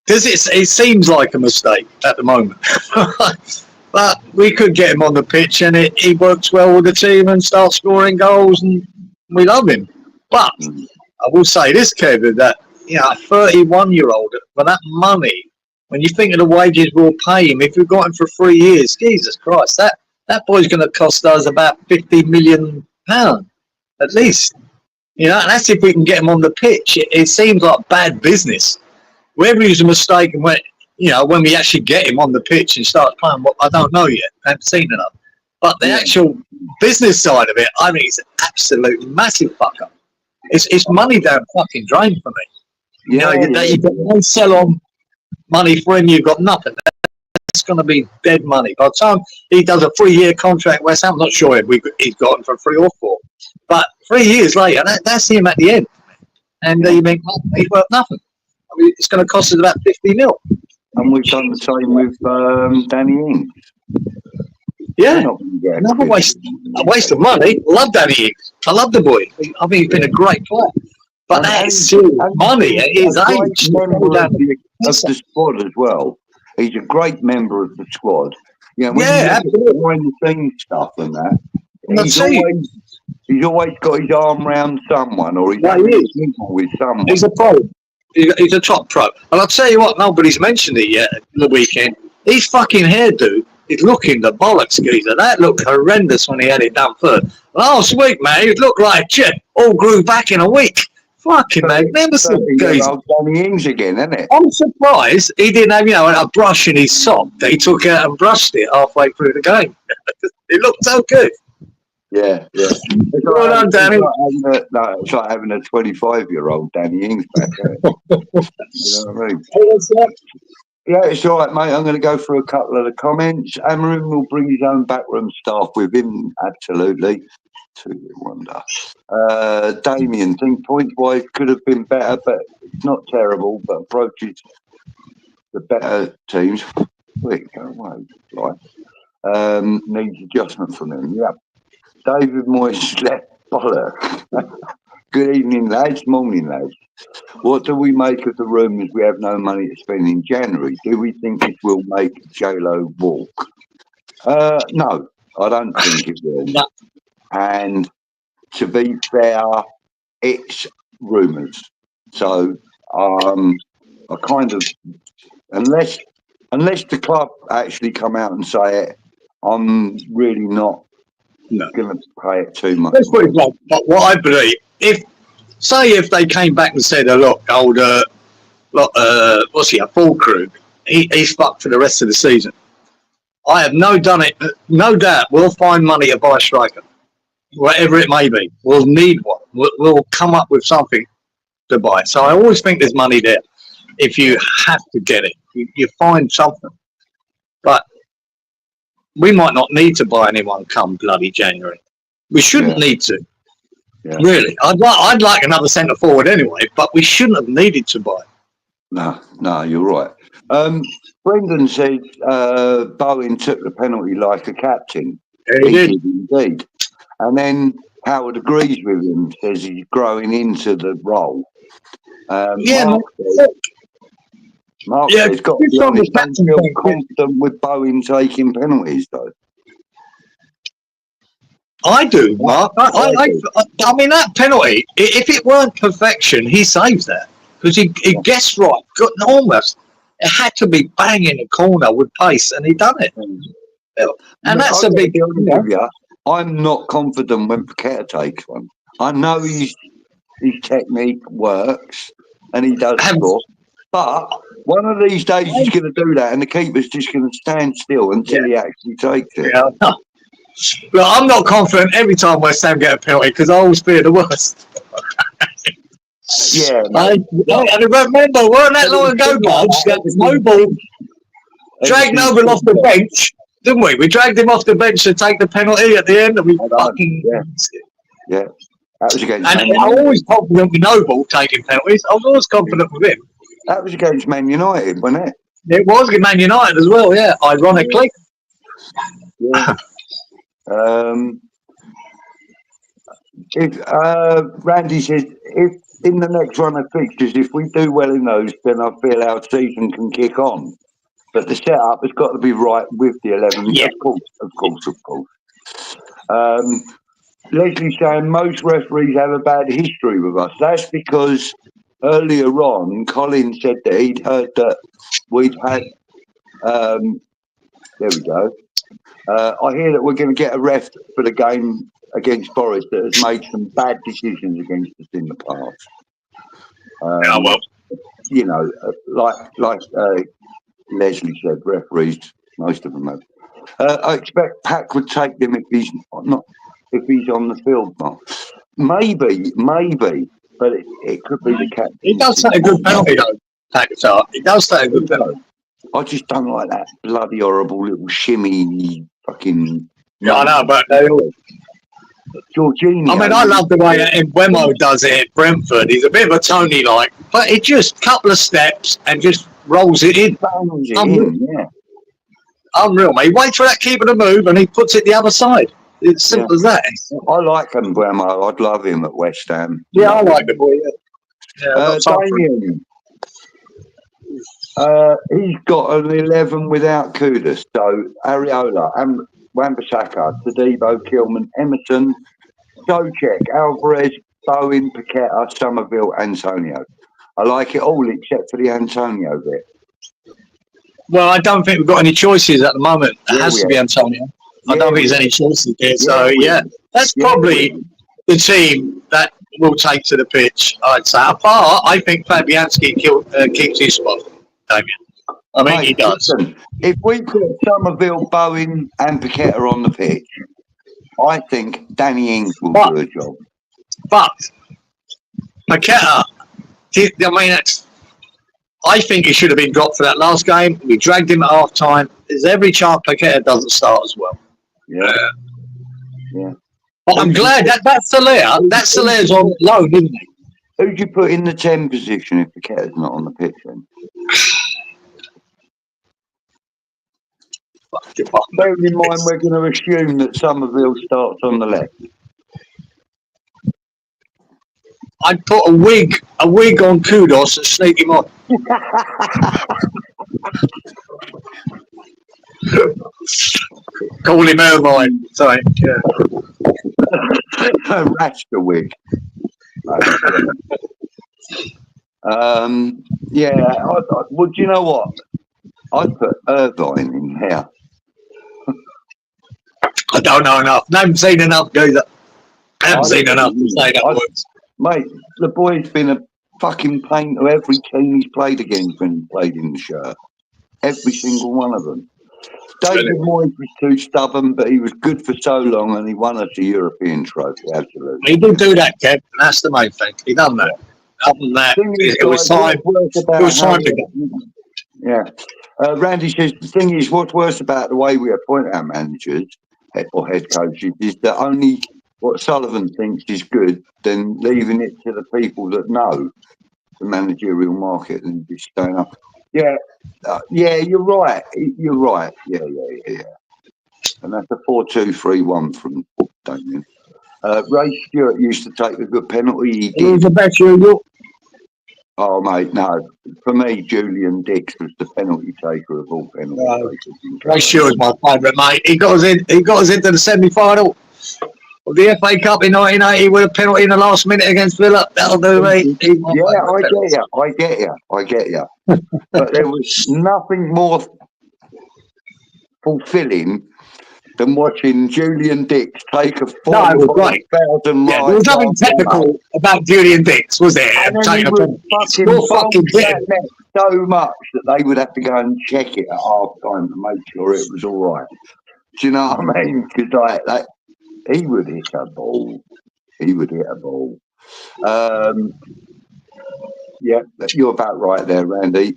because it seems like a mistake at the moment. But we could get him on the pitch and he works well with the team and starts scoring goals and we love him. But I will say this, Kevin, that a 31-year-old for that money, when you think of the wages we'll pay him, if we've got him for 3 years, Jesus Christ, that boy's going to cost us about £50 million at least. And that's if we can get him on the pitch. It seems like bad business. Whether he's a mistake and when we actually get him on the pitch and start playing, I don't know yet. I haven't seen enough. But the actual business side of it, I think it's an absolute massive fuck up. It's money down fucking drain for me. You've got no sell-on money for him, you've got nothing. That's going to be dead money. By the time he does a 3-year contract, West Ham, I'm not sure he's got him for 3 or 4. But 3 years later, that's him at the end. And you think, he's worth nothing. I mean, it's going to cost us about 50 mil. And we've done the same with Danny Ings. Yeah, another waste of money. I love Danny Ings. I love the boy. I think he's been a great player. But that's money at his age. Of the squad as well. He's a great member of the squad. Absolutely. Behind the scenes stuff and that. He's always got his arm round someone, or he's with someone. He's a pro. He's a top pro. And I'll tell you what, nobody's mentioned it yet the weekend. His fucking hairdo is looking the bollocks, geezer. That looked horrendous when he had it done first. Last week, man, it looked like all grew back in a week. Fucking magnificent, geezer. Danny Ings again, isn't it? I'm surprised he didn't have, a brush in his sock that he took out and brushed it halfway through the game. It looked so good. Yeah. Well done, Danny. It's like having a 25-year-old Danny Ings back there. You know what I mean? Yeah, it's all right, mate. I'm going to go through a couple of the comments. Amarin will bring his own backroom staff with him, absolutely. To wonder. Damien, think point-wise could have been better, but it's not terrible, but approaches the better teams. Wait, go away. Right. Needs adjustment from them, yeah. David Moyes left bollocks. Good evening, lads. Morning, lads. What do we make of the rumours we have no money to spend in January? Do we think it will make J-Lo walk? No, I don't think it will. No. And to be fair, it's rumours. So I kind of, unless the club actually come out and say it, I'm really not going to pay it too much. But what I believe, if they came back and said, look, what's he, a full crew, he's fucked for the rest of the season. I have no doubt we'll find money to buy a striker, whatever it may be. We'll need one. We'll come up with something to buy. So I always think there's money there. If you have to get it, you find something. But we might not need to buy anyone come bloody January. We shouldn't need to. Yeah. Really. I'd like another centre forward anyway, but we shouldn't have needed to buy. No, you're right. Brendan said Bowen took the penalty like a captain. Yeah, he did. Indeed. And then Howard agrees with him, says he's growing into the role. Mark says, got to be honest, don't feel confident with Bowen taking penalties, though. I do, Mark. I mean, that penalty, if it weren't perfection, he saves that. Because he guessed right. Almost. It had to be banging the corner with pace, and he done it. And that's a big deal. I'm not confident when Paqueta takes one. I know his technique works, and he does score. But one of these days he's going to do that, and the keeper's just going to stand still until he actually takes it. Yeah. Look, I'm not confident every time West Ham get a penalty because I always fear the worst. Yeah. I remember, weren't that long ago, Budge, that Noble dragged Noble off the bench, didn't we? We dragged him off the bench to take the penalty at the end, and we fucking... Yeah. That was against And Man I'm United. always confident with Noble taking penalties. I was always confident with him. That was against Man United, wasn't it? It was against Man United as well, yeah, ironically. Yeah. If Randy says, if in the next run of fixtures, if we do well in those, then I feel our season can kick on. But the setup has got to be right with the 11. Yeah. Of course. Leslie's saying most referees have a bad history with us. That's because earlier on, Colin said that he'd heard that we'd had. There we go. I hear that we're going to get a ref for the game against Forest that has made some bad decisions against us in the past. Well. You know, like Leslie said, referees, most of them have. I expect Pack would take them if he's on the field, Mark. Maybe, but it could be the captain. He does take a good penalty, though, Captaincy. He does take a good penalty. I just don't like that bloody horrible little shimmy fucking. Yeah, I know, but they all. Jorginho. I mean, I love the way Mbeumo does it at Brentford. He's a bit of a Tony-like, but it just couple of steps and just rolls it in. Yeah. Unreal, mate. He waits for that keeper to move and he puts it the other side. It's simple as that. I like Mbeumo. I'd love him at West Ham. Yeah, I like the boy. Yeah. Damien. He's got an 11 without Kudus. So Areola, Wan-Bissaka, Tadibo, Kilman, Emerson, Socek, Alvarez, Bowen, Paqueta, Somerville, Antonio. I like it all except for the Antonio bit. Well, I don't think we've got any choices at the moment. It has to be Antonio. I don't think there's any choices there. So, that's probably the team that will take to the pitch, I'd say. Apart, I think Fabianski keeps his spot, Damien. I mean, he does. Listen, if we put Somerville, Bowen, and Paqueta on the pitch, I think Danny Ings will do a job. But Paqueta, I think he should have been dropped for that last game. We dragged him at half time. There's every chance Paqueta doesn't start as well. Yeah. But I'm glad that's Soler. That's Soler's on loan, isn't he? Who'd you put in the 10 position if Paqueta's not on the pitch then? Bearing in mind, we're going to assume that Somerville starts on the left. I'd put a wig on Kudos and sneak him on. Call him Irvine. Sorry. Yeah. Rash the wig. Well, do you know what? I'd put Irvine in here. I don't know enough. I haven't seen enough, Geezer. I haven't seen enough to say that words. Mate, the boy's been a fucking pain to every team he's played against when he played in the shirt. Every single one of them. David Moyes was too stubborn, but he was good for so long and he won us a European trophy, absolutely. He did do that, Kev, and that's the main thing. He done that. Other than that, it was time. It was time to go. Yeah. Randy says, the thing is, what's worse about the way we appoint our managers or head coaches is that only what Sullivan thinks is good, then leaving it to the people that know the managerial market and just staying up. Yeah, you're right. You're right. Yeah. And that's a 4-2-3-1 from Damien. Ray Stewart used to take a good penalty. He was the best you. Oh, mate, no. For me, Julian Dix was the penalty taker of all penalty takers. Ray Stewart's my favourite, mate. He got us into the semi-final of the FA Cup in 1980 with a penalty in the last minute against Villa. That'll do, mate. I get you. But there was nothing more fulfilling than watching Julian Dix take a 4,000 there was nothing technical about Julian Dix, was there? And he was fucking so much that they would have to go and check it at half time to make sure it was all right. Do you know what I mean? Because he would hit a ball. Yeah, you're about right there, Randy.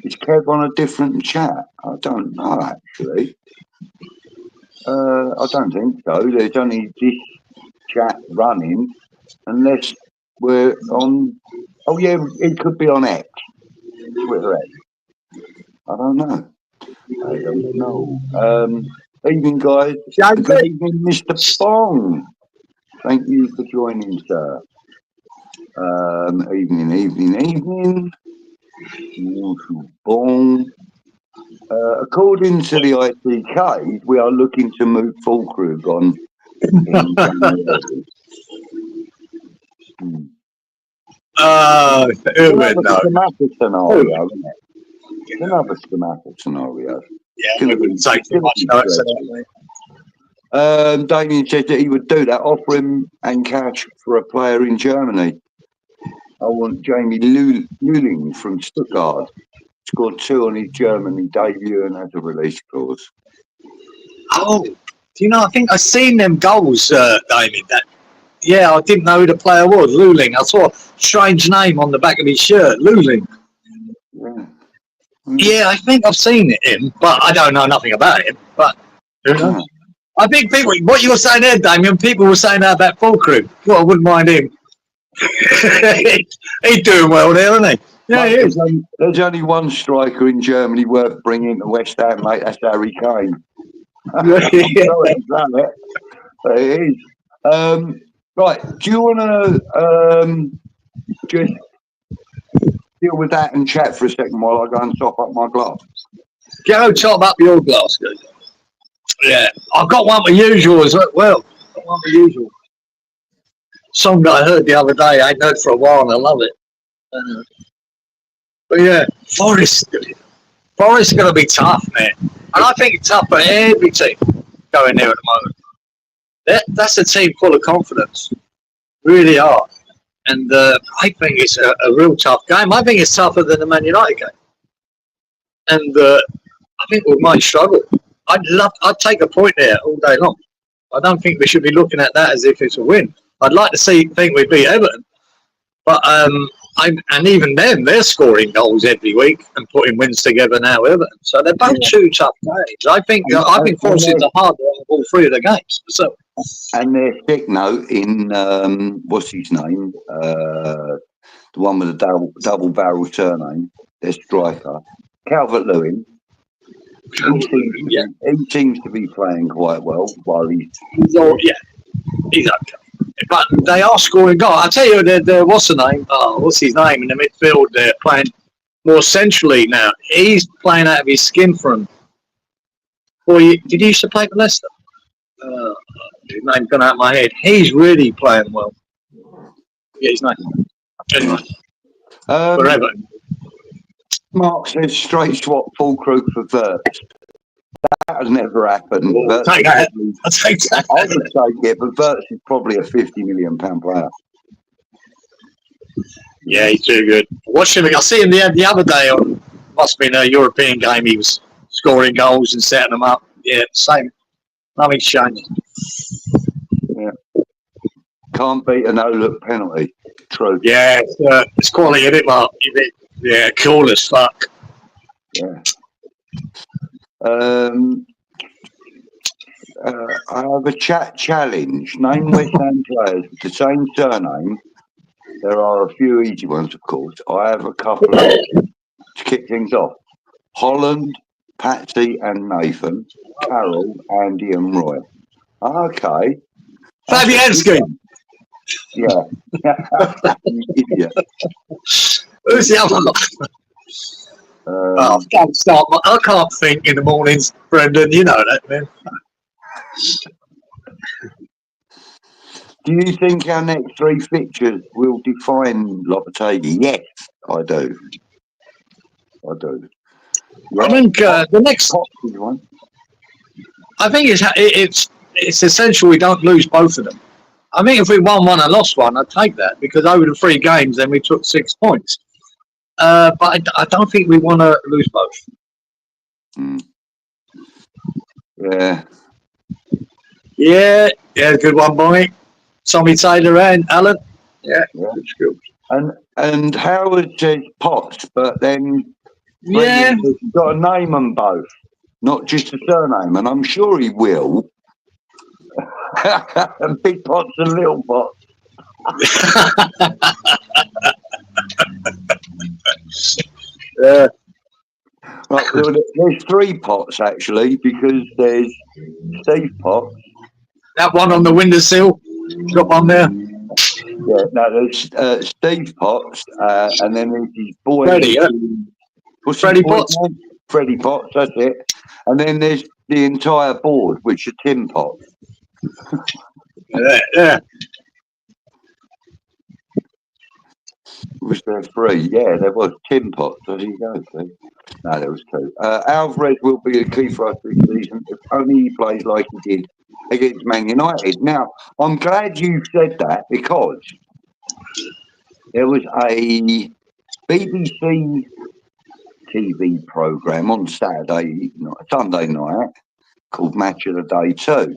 Is Kev on a different chat? I don't know, actually. I don't think so. There's only this chat running unless we're on. Oh yeah, it could be on X, Twitter X. I don't know. Evening, guys. Good evening, Mr. Bong. Thank you for joining, sir. Evening. Bong. According to the ICK, we are looking to move Fulkrug on in January. Schematic scenario, isn't it? Another schematic scenario. Yeah, we wouldn't take too much notice. Damien said that he would do that, offer him and cash for a player in Germany. I want Jamie Luling from Stuttgart. Scored 2 on his Germany debut and has a release clause. Oh, do you know, I think I've seen them goals, Damien. Yeah, I didn't know who the player was, Luling. I saw a strange name on the back of his shirt, Luling. Yeah, I think I've seen him, but I don't know nothing about him. But who knows? I think people, what you were saying there, Damien, people were saying that about Fulkrug. Well, I wouldn't mind him. He's doing well there, isn't he? Yeah, he is. There's only one striker in Germany worth bringing to West Ham, mate. That's Harry Kane. It is. Right, do you want to just deal with that and chat for a second while I go and top up my glass? Go top up your glass, good. Yeah, I've got one for usual as well. Song that I heard the other day, I ain't heard for a while and I love it. But yeah, Forest is going to be tough, man. And I think it's tough for every team going there at the moment. That's a team full of confidence. Really are. And I think it's a real tough game. I think it's tougher than the Man United game. And I think we might struggle. I'd take a point there all day long. I don't think we should be looking at that as if it's a win. I'd like to think we beat Everton. But and even then, they're scoring goals every week and putting wins together now, Everton. So they're both two tough games. I think Forest is hard on all three of the games. So. And their thick note in what's his name? The one with the double barrel surname, their striker, Calvert-Lewin. He seems to be playing quite well while he's okay. But they are scoring goals. I tell you, what's the name? Oh, what's his name in the midfield? They're playing more centrally now. He's playing out of his skin for him. Did he used to play for Leicester? His name's gone out of my head. He's really playing well. Yeah, his name. Anyway, forever. Mark says straight swap Fulkrug for Verts. That has never happened. I'll take that. I'll take that. I would take it, but Verts is probably a £50 million player. Yeah, he's too good. Watch him. I see him the other day on, must have been a European game. He was scoring goals and setting them up. Yeah, same. Nothing's changed. Yeah. Can't beat a no-look penalty. True. Yeah, it's quality, isn't it, Mark? Yeah, cool as fuck. Yeah. I have a chat challenge. Name West Ham players with the same surname. There are a few easy ones, of course. I have a couple to kick things off. Holland, Patsy and Nathan, Carol, Andy and Roy. Okay. Fabianski. Yeah. Idiot. Who's the other one? I can't think in the mornings, Brendan. You know that, man. Do you think our next 3 fixtures will define Lopetegui? Yes, I do. Yeah. I think the next one. I think it's essential we don't lose both of them. I think if we won one and lost one, I'd take that because over the 3 games, then we took 6 points. But I don't think we want to lose both. Yeah. Yeah, good one, boy. Tommy Taylor and Alan. Yeah. Good. And Howard says Potts, but then he's got to name them both, not just a surname. And I'm sure he will. Big pots and little pots. Yeah. Right, there's 3 pots actually, because there's Steve Potts. That one on the windowsill. Got one there. Yeah, no, there's Steve Potts, and then there's his boy. Freddie, yeah. What's Freddie his boy's Potts. name? Freddie Potts, that's it. And then there's the entire board, which are Tim Potts. Yeah. Was there 3? Yeah, there was Tim Potts. There you go, see? No, there was 2. Alvarez will be the key for us this season if only he plays like he did against Man United. Now, I'm glad you said that, because there was a BBC TV programme on Sunday night called Match of the Day 2.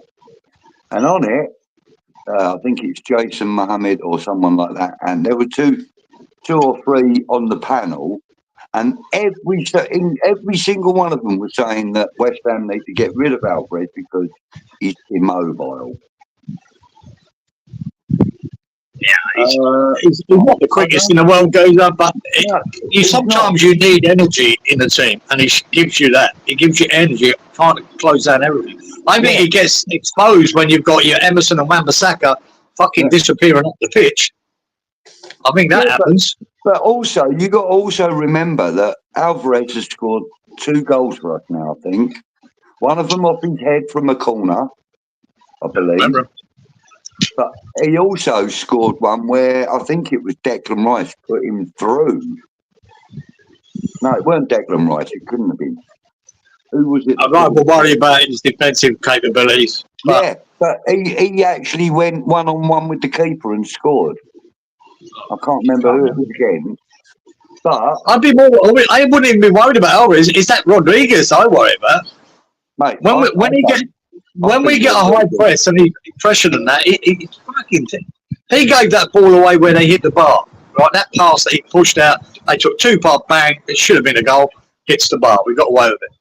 And on it, I think it's Jason Mohammed or someone like that, and there were two or 3 on the panel, and every single one of them was saying that West Ham need to get rid of Alvarez because he's immobile. Yeah, he's not the quickest in the world, goes up, but sometimes you need energy in the team, and he gives you that. He gives you energy, can't close down everything. I think he gets exposed when you've got your Emerson and Wan-Bissaka fucking disappearing off the pitch. I think that happens. But also, you got to also remember that Alvarez has scored 2 goals for us now, I think. One of them off his head from a corner, I believe. Remember. But he also scored one where I think it was Declan Rice put him through. No, it weren't Declan Rice. It couldn't have been. Who was it? I'm not worried about his defensive capabilities. But he actually went 1-on-1 with the keeper and scored. I can't remember who it was again. But I wouldn't even be worried about Alvarez. It's that Rodriguez I worry about. Mate, when we get a high press and he pressured and that, it's fucking. He gave that ball away when they hit the bar. Right, that pass that he pushed out, they took 2 part bang. It should have been a goal. Hits the bar. We got away with it.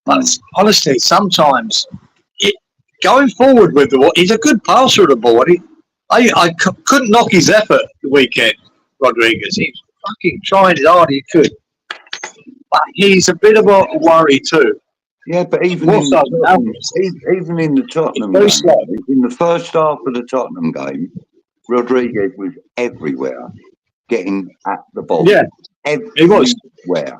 But honestly, sometimes going forward with the ball, he's a good passer of the ball. I couldn't knock his effort the weekend, Rodriguez. He's fucking trying as hard as he could. But he's a bit of a worry too. Yeah, but even in the Tottenham game, in the first half of the Tottenham game, Rodriguez was everywhere, getting at the ball. Yeah, everywhere.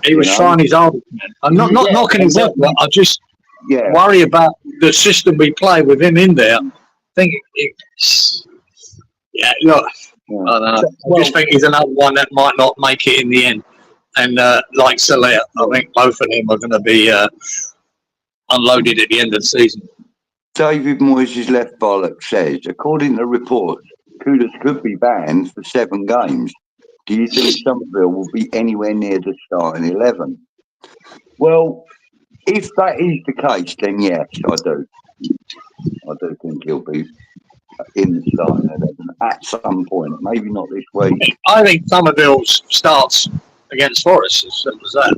He was trying his hardest. I'm not knocking his effort. I just worry about the system we play with him in there. I think look, I don't know. I just think he's another one that might not make it in the end. And like Salah, I think both of them are going to be unloaded at the end of the season. David Moyes' left bollock says, according to reports, Kudus could be banned for 7 games. Do you think Somerville will be anywhere near the starting 11? Well, if that is the case, then yes, I do. I do think he'll be in the starting 11 at some point. Maybe not this week. I think Somerville starts against Forest, as simple as that.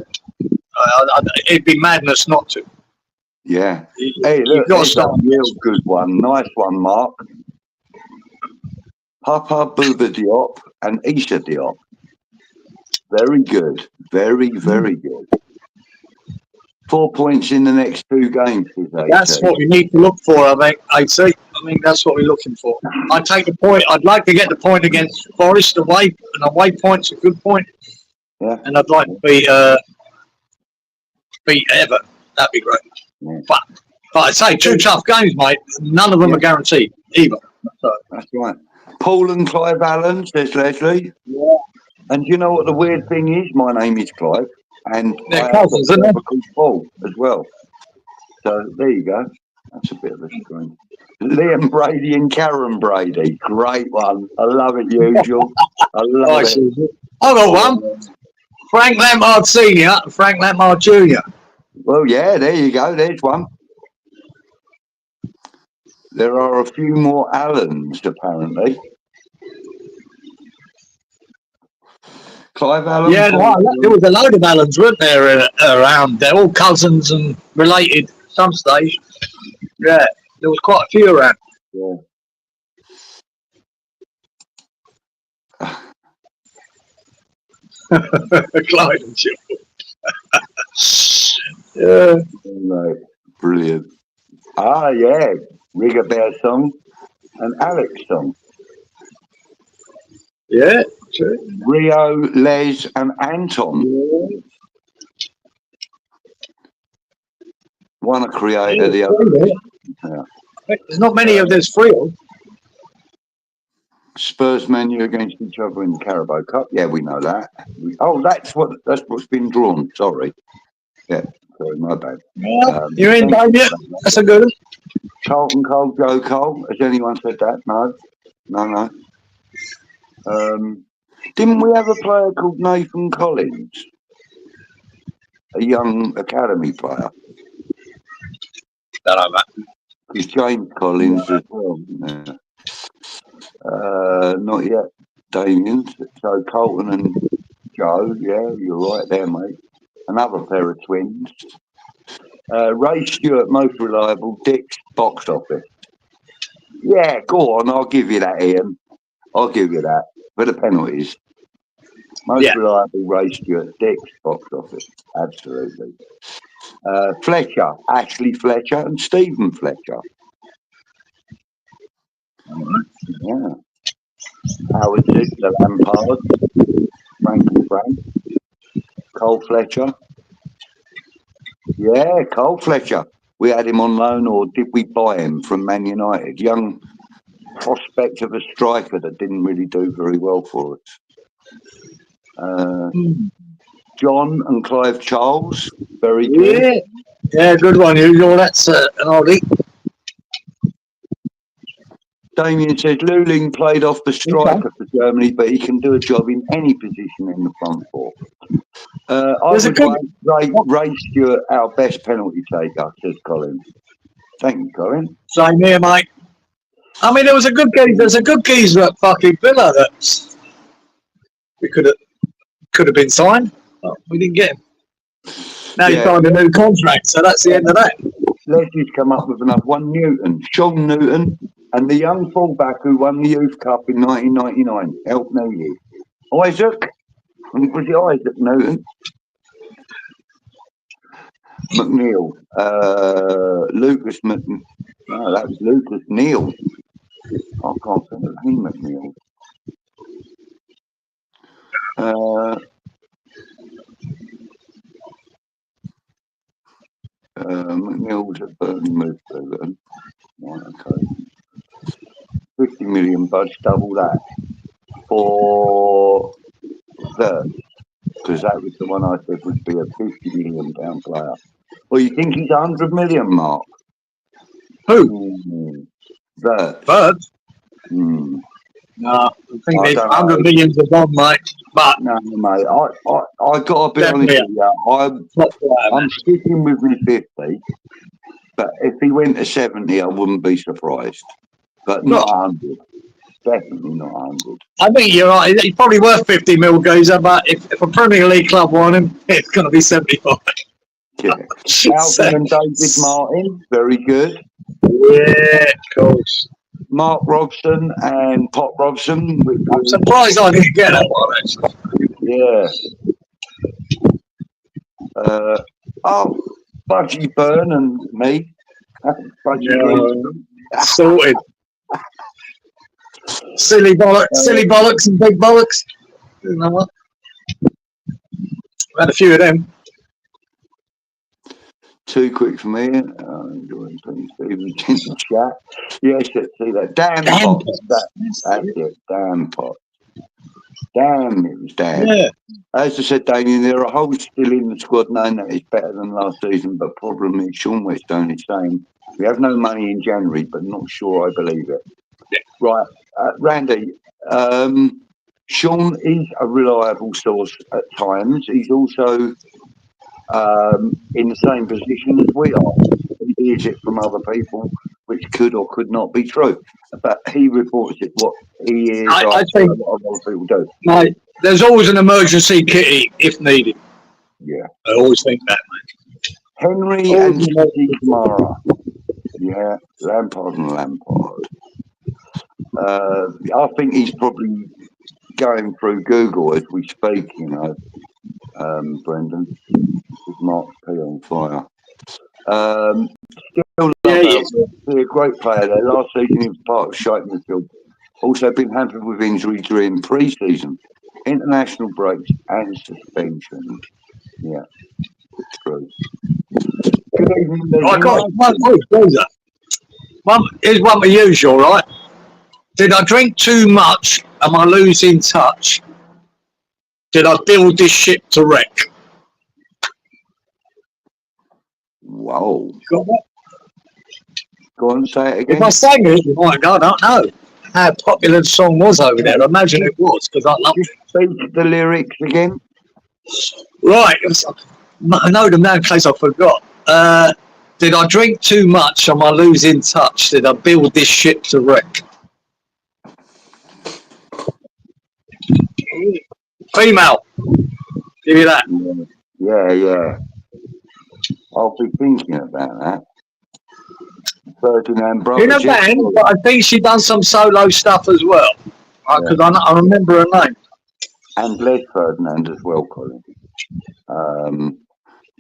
It'd be madness not to. Yeah. Hey, look, there's a real good one. Nice one, Mark. Papa Bouba Diop and Issa Diop. Very good. Very, very good. 4 points in the next 2 games. That's what we need to look for, I think, AC. I think that's what we're looking for. I'd take the point. I'd like to get the point against Forest away. An away point's a good point. Yeah. And I'd like to beat Everton. That'd be great. Yeah. But I'd say 2 tough games, mate. None of them are guaranteed either. So. That's right. Paul and Clive Allen, says Leslie. Yeah. And you know what the weird thing is? My name is Clive. And they're cousins, isn't it? Paul as well. So there you go. That's a bit of a screen. Liam Brady and Karen Brady. Great one. I love it, usual. I love it. I got one. Frank Lampard Sr. and Frank Lampard Jr. Well, yeah, there you go. There's one. There are a few more Allens, apparently. Clive Allen. Yeah, there was a load of Allens, weren't there, around? They're all cousins and related at some stage. Yeah, there was quite a few around. Yeah. Clyde and shit. Yeah. Right. Brilliant. Ah, yeah. Rigger Bear song and Alex song. Yeah, true. Rio, Les, and Anton. Yeah. One a creator, the other. Yeah. There's not many of those free. Spurs Man U against each other in the Carabao Cup. Yeah, we know that. That's what's been drawn. Sorry. Yeah, sorry, my bad. Yeah, you're in, David. That's a good one. Carlton Cole, Joe Cole. Has anyone said that? No. Didn't we have a player called Nathan Collins? A young academy player. Don't know that. He's James Collins as well. Yeah. Not yet, Damien. So Colton and Joe, yeah, you're right there, mate. Another pair of twins. Ray Stewart, most reliable. Dick's box office. Yeah, go on. I'll give you that, Ian. I'll give you that. For the penalties. Most reliable, Ray Stewart. Dick's box office. Absolutely. Fletcher, Ashley Fletcher and Stephen Fletcher. Yeah. Howard Ziegler, Lampard. Frankie Frank. Cole Fletcher. Yeah, Cole Fletcher. We had him on loan, or did we buy him from Man United? Young prospect of a striker that didn't really do very well for us. John and Clive Charles, very good. Yeah, good one, usual. That's an oldie. Damien says Luling played off the striker for Germany, but he can do a job in any position in the front four. I would Ray Stewart our best penalty taker, says Colin. Thank you, Colin. Same here, mate. I mean, there's a good geezer at fucking Villa that we could have been signed, but we didn't get him. Now he's signed a new contract, so that's the end of that. Leslie's come up with another one, Sean Newton, and the young fullback who won the Youth Cup in 1999. Help me, you. Isaac? Was it Isaac Newton? McNeil. Lucas McNeil. No, that was Lucas Neal. I can't think of him, McNeil. McNeil was at Burnley, moved right, okay. 50 million, Budge, double that. For Vert, because that was the one I said would be a £50 million player. Well, you think he's 100 million, Mark? Who? Vert. Vert? No, I think there's 100 millions of one, mate. But no, mate, I got to be honest with you. I'm sticking with me 50, but if he went to 70, I wouldn't be surprised. But not 100. Definitely not 100. I think you're right. He's probably worth 50 mil, geezer, but if a Premier League club want him, it's going to be 75. Yeah. Alvin and David Martin, very good. Yeah, of course. Mark Robson and Pop Robson. I'm surprised I didn't get that one, actually. Yeah. Budgie Byrne and me. Sorted. Silly bollocks and big bollocks. You know what? Had a few of them. Too quick for me. Stephen chat. Yes, see that. Damn pot. That's it. Damn pot. Damn, it was damn. Yeah. As I said, Damien, there are holes still in the squad knowing that it's better than last season, but problem is Sean Whetstone is saying we have no money in January, but not sure I believe it. Yeah. Right. Randy, Sean is a reliable source at times. He's also in the same position as we are. He hears it from other people, which could or could not be true. But he reports it what he is. I think a lot of other people do. Mate, there's always an emergency kitty if needed. Yeah. I always think that, mate. Henry and Steve Mara. Yeah, Lampard and Lampard. I think he's probably going through Google as we speak, you know, Brendan, with Mark P on fire. Still love Albert. He's a great player there. Last season he was part of Shape midfield. Also been hampered with injury during pre-season, international breaks and suspensions. Yeah, true. Good evening, I got one. Here's one for you, all right? Did I drink too much? Am I losing touch? Did I build this ship to wreck? Whoa. Got that? Go on, say it again. If I sang it, you might go, I don't know how popular the song was over there. I imagine it was, because I loved it. Speak the lyrics again. Right, I know them now in case I forgot. Did I drink too much? Am I losing touch? Did I build this ship to wreck? Female. Give you that. Yeah. I'll be thinking about that. Ferdinand Brother. In a band, but I think she done some solo stuff as well. Because I remember her name. And Les Ferdinand as well, Colin.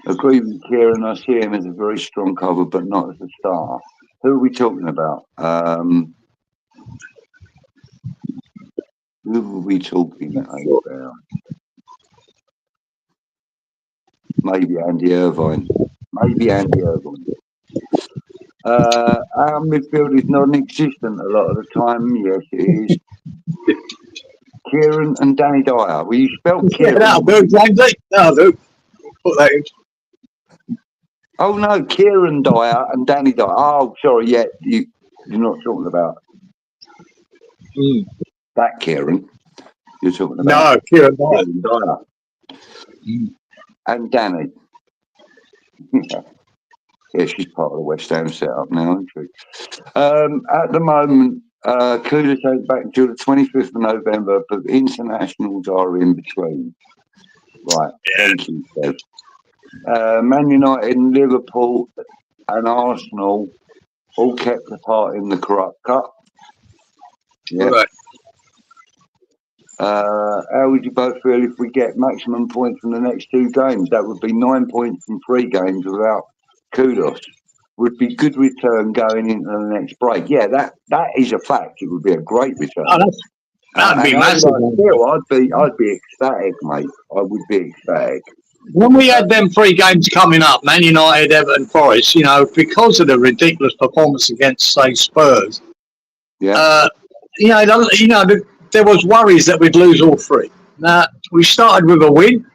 Agree with Cieran. I see him as a very strong cover, but not as a star. Who are we talking about? Who are we talking about? Maybe Andy Irvine. Our midfield is non-existent a lot of the time. Yes, it is. Kieran and Danny Dyer. Will you spell Kieran? Yeah, that'll do, James. That'll do. Put that in. Oh no, Kieran Dyer and Danny Dyer. Oh, sorry, yeah, you're not talking about that Kieran. You're talking about Kieran Dyer. And Danny. Yeah, she's part of the West Ham setup now, isn't she? At the moment, Kudos ain't back until the 25th of November, but internationals are in between. Right, thank you, Kev. Man United and Liverpool and Arsenal all kept apart in the Corrupt Cup. Yeah. Right. How would you both feel if we get maximum points from the next 2 games? That would be 9 points from 3 games without Kudos. Would be good return going into the next break. Yeah, that is a fact. It would be a great return. Oh, that'd be massive. I'd be ecstatic, mate. I would be ecstatic. When we had them 3 games coming up, Man United, Everton, Forest, because of the ridiculous performance against, say, Spurs, there was worries that we'd lose all 3. Now, we started with a win,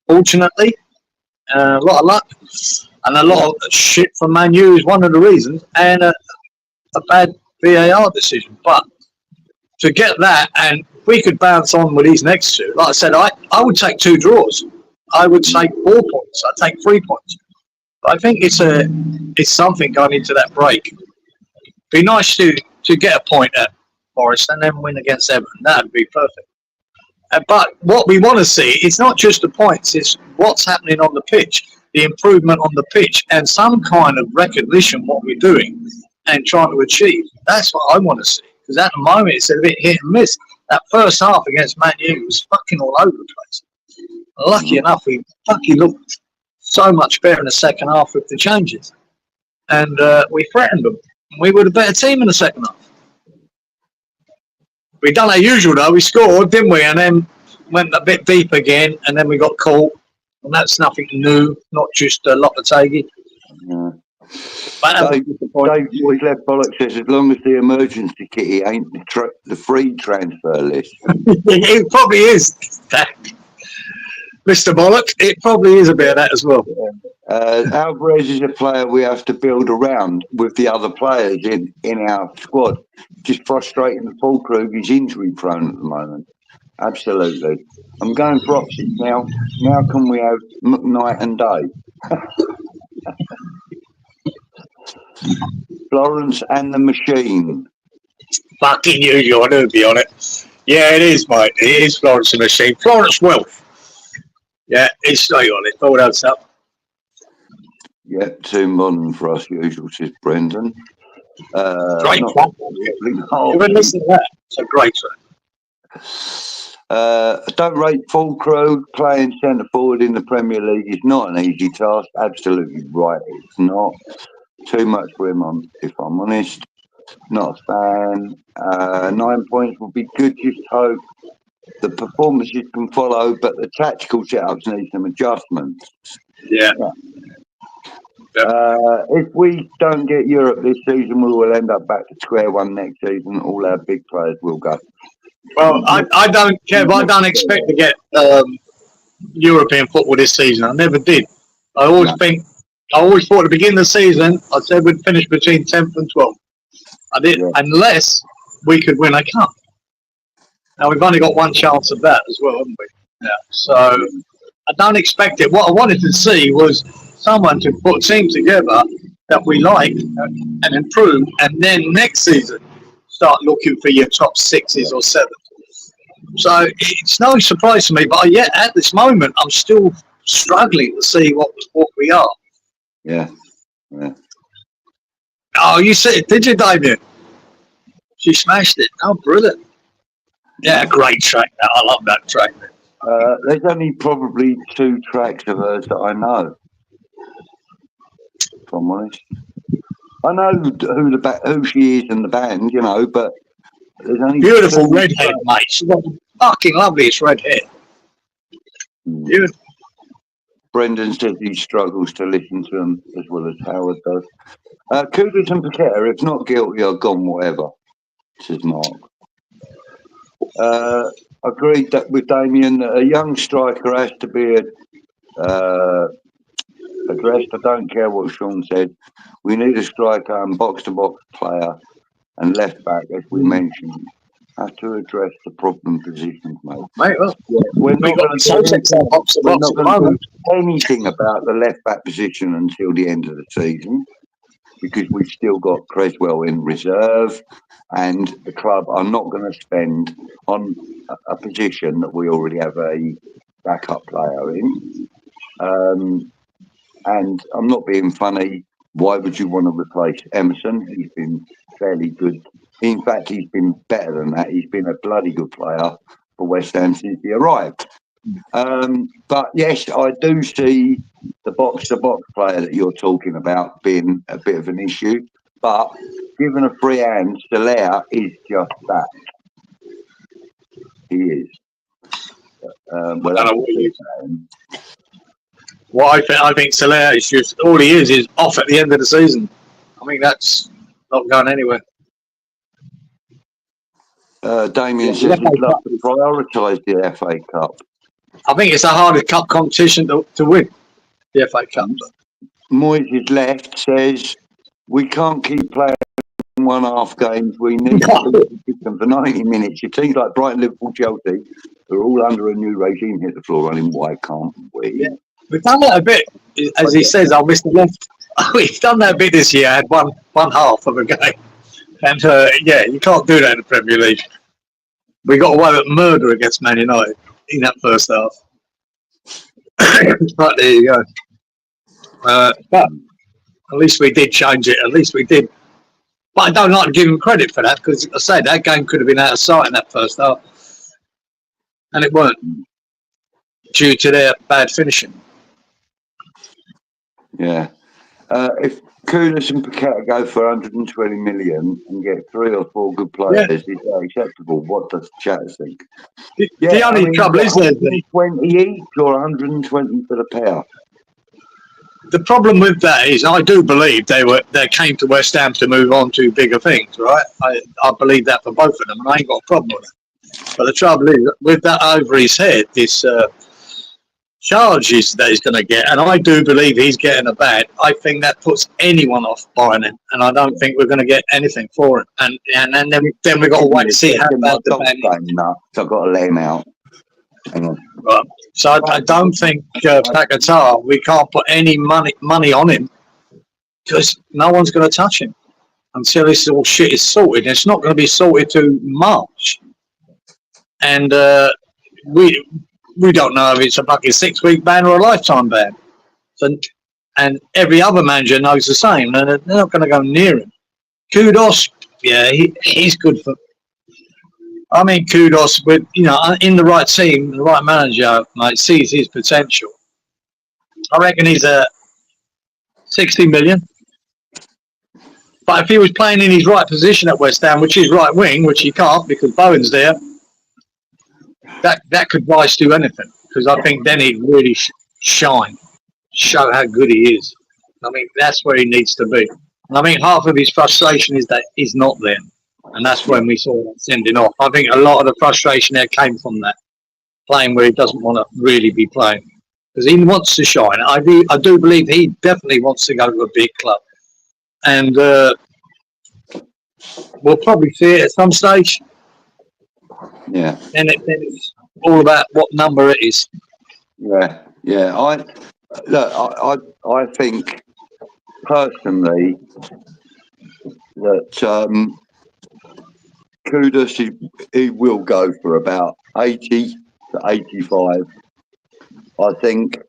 fortunately. A lot of luck. And a lot of shit from Man U is one of the reasons. And a bad VAR decision. But to get that, and if we could bounce on with these next 2, like I said, I would take 2 draws. I would take 4 points. I'd take 3 points. But I think it's something going into that break. Be nice to get a point at Forest and then win against Everton. That would be perfect. But what we want to see, it's not just the points, it's what's happening on the pitch, the improvement on the pitch, and some kind of recognition what we're doing and trying to achieve. That's what I want to see. Because at the moment, it's a bit hit and miss. That first half against Man U was fucking all over the place. Lucky enough, we fucking looked so much better in the second half with the changes. And we threatened them. We were the better team in the second half. We done our usual though. We scored, didn't we? And then went a bit deep again, and then we got caught. And that's nothing new, not just Lopetegui. Yeah. Dave Boys Left Bollock says, as long as the emergency kitty ain't the free transfer list. It probably is. Mr. Bollock, it probably is a bit of that as well. Alvarez is a player we have to build around with the other players in our squad. Just frustrating the full crew. He's injury prone at the moment. Absolutely. I'm going for options now. Now can we have night and day? Florence and the Machine. Fucking usual, I knew be on it. Yeah, it is, mate. It is Florence and the Machine. Florence Wealth. Yeah, it's straight on it. All that stuff. Yeah, too modern for us usual, says Brendan. Great track. You would listen to that. It's a great track. Don't rate full crew. Playing centre forward in the Premier League is not an easy task. Absolutely right, it's not. Too much for him, if I'm honest. Not a fan. 9 points will be good. Just hope the performances can follow, but the tactical setups need some adjustments. Yeah. If we don't get Europe this season, we will end up back to square one next season. All our big players will go. Well, I don't care, but I don't expect to get European football this season. I never did. I always thought at the beginning of the season, I said we'd finish between 10th and 12th. I did, unless we could win a cup. Now, we've only got one chance of that as well, haven't we? Yeah. So, I don't expect it. What I wanted to see was someone to put a team together that we like and improve, and then next season start looking for your top sixes or sevens. So it's no surprise to me, but yet at this moment I'm still struggling to see what we are. Yeah. Oh, you see it, did you, Damien? She smashed it. Oh, brilliant. Yeah, great track. I love that track. There's only probably 2 tracks of hers that I know. If I'm honest, I know who she is and the band, you know, but there's only beautiful redhead, mate. She's got the fucking loveliest red hair. Beautiful. Brendan says he struggles to listen to them as well as Howard does. Kudus and Paqueta, if not guilty, are gone, whatever, says Mark. Agreed with Damien that a young striker has to be addressed. I don't care what Sean said. We need a striker and box-to-box player and left back, as we mentioned. Have to address the problem positions, mate. We're not going to do anything about the left back position until the end of the season, because we've still got Creswell in reserve, and the club are not going to spend on a position that we already have a backup player in. And I'm not being funny. Why would you want to replace Emerson? He's been fairly good. In fact, he's been better than that. He's been a bloody good player for West Ham since he arrived. But yes, I do see the box-to-box player that you're talking about being a bit of an issue. But given a free hand, Soler is just that. He is. I think Soler is just all he is off at the end of the season. I mean, that's not going anywhere. Damien says he'd love to prioritise the FA Cup. I think it's a harder cup competition to win, the FA Cup. Moyes' left says we can't keep playing 1.5 games. We need to keep them for 90 minutes. Your teams like Brighton, Liverpool, Chelsea are all under a new regime. Hit the floor running. Why can't we? Yeah. We've done that a bit, as he says. I'll miss the left. We've done that a bit this year. Had one half of a game, and you can't do that in the Premier League. We got away with murder against Man United in that first half. But there you go. But at least we did change it. At least we did. But I don't like to give him credit for that, because I say that game could have been out of sight in that first half, and it weren't, due to their bad finishing. Yeah. If Kudus and Paqueta go for 120 million and get 3 or 4 good players, is that acceptable? What does Chatter think? The only trouble is that 120 each or 120 for the pair. The problem with that is, I do believe they came to West Ham to move on to bigger things, right? I believe that for both of them, and I ain't got a problem with it. But the trouble is, with that over his head, this charges that he's going to get, and I do believe he's getting a bad. I think that puts anyone off buying him, and I don't think we're going to get anything for it. And then we've got to wait and see how bad the bad is. So I've got to lay him out. Hang on. Right. So I don't think Paqueta, we can't put any money on him, because no one's going to touch him until this all shit is sorted. It's not going to be sorted to March, and we don't know if it's a fucking 6-week ban or a lifetime ban. So and every other manager knows the same, and they're not going to go near him. Kudos, yeah, he's good for. I mean, Kudos with in the right team, the right manager, mate, sees his potential. I reckon he's a 60 million. But if he was playing in his right position at West Ham, which is right wing, which he can't because Bowen's there, that could rise to anything. Because I think then he'd really shine, show how good he is. I mean, that's where he needs to be. And I think half of his frustration is that he's not there. And that's when we saw that sending off. I think a lot of the frustration there came from that, playing where he doesn't want to really be playing. Because he wants to shine. I do believe he definitely wants to go to a big club. And we'll probably see it at some stage. Yeah. And it's all about what number it is. Yeah, yeah. I think personally that Kudos he will go for about 80 to 85. I think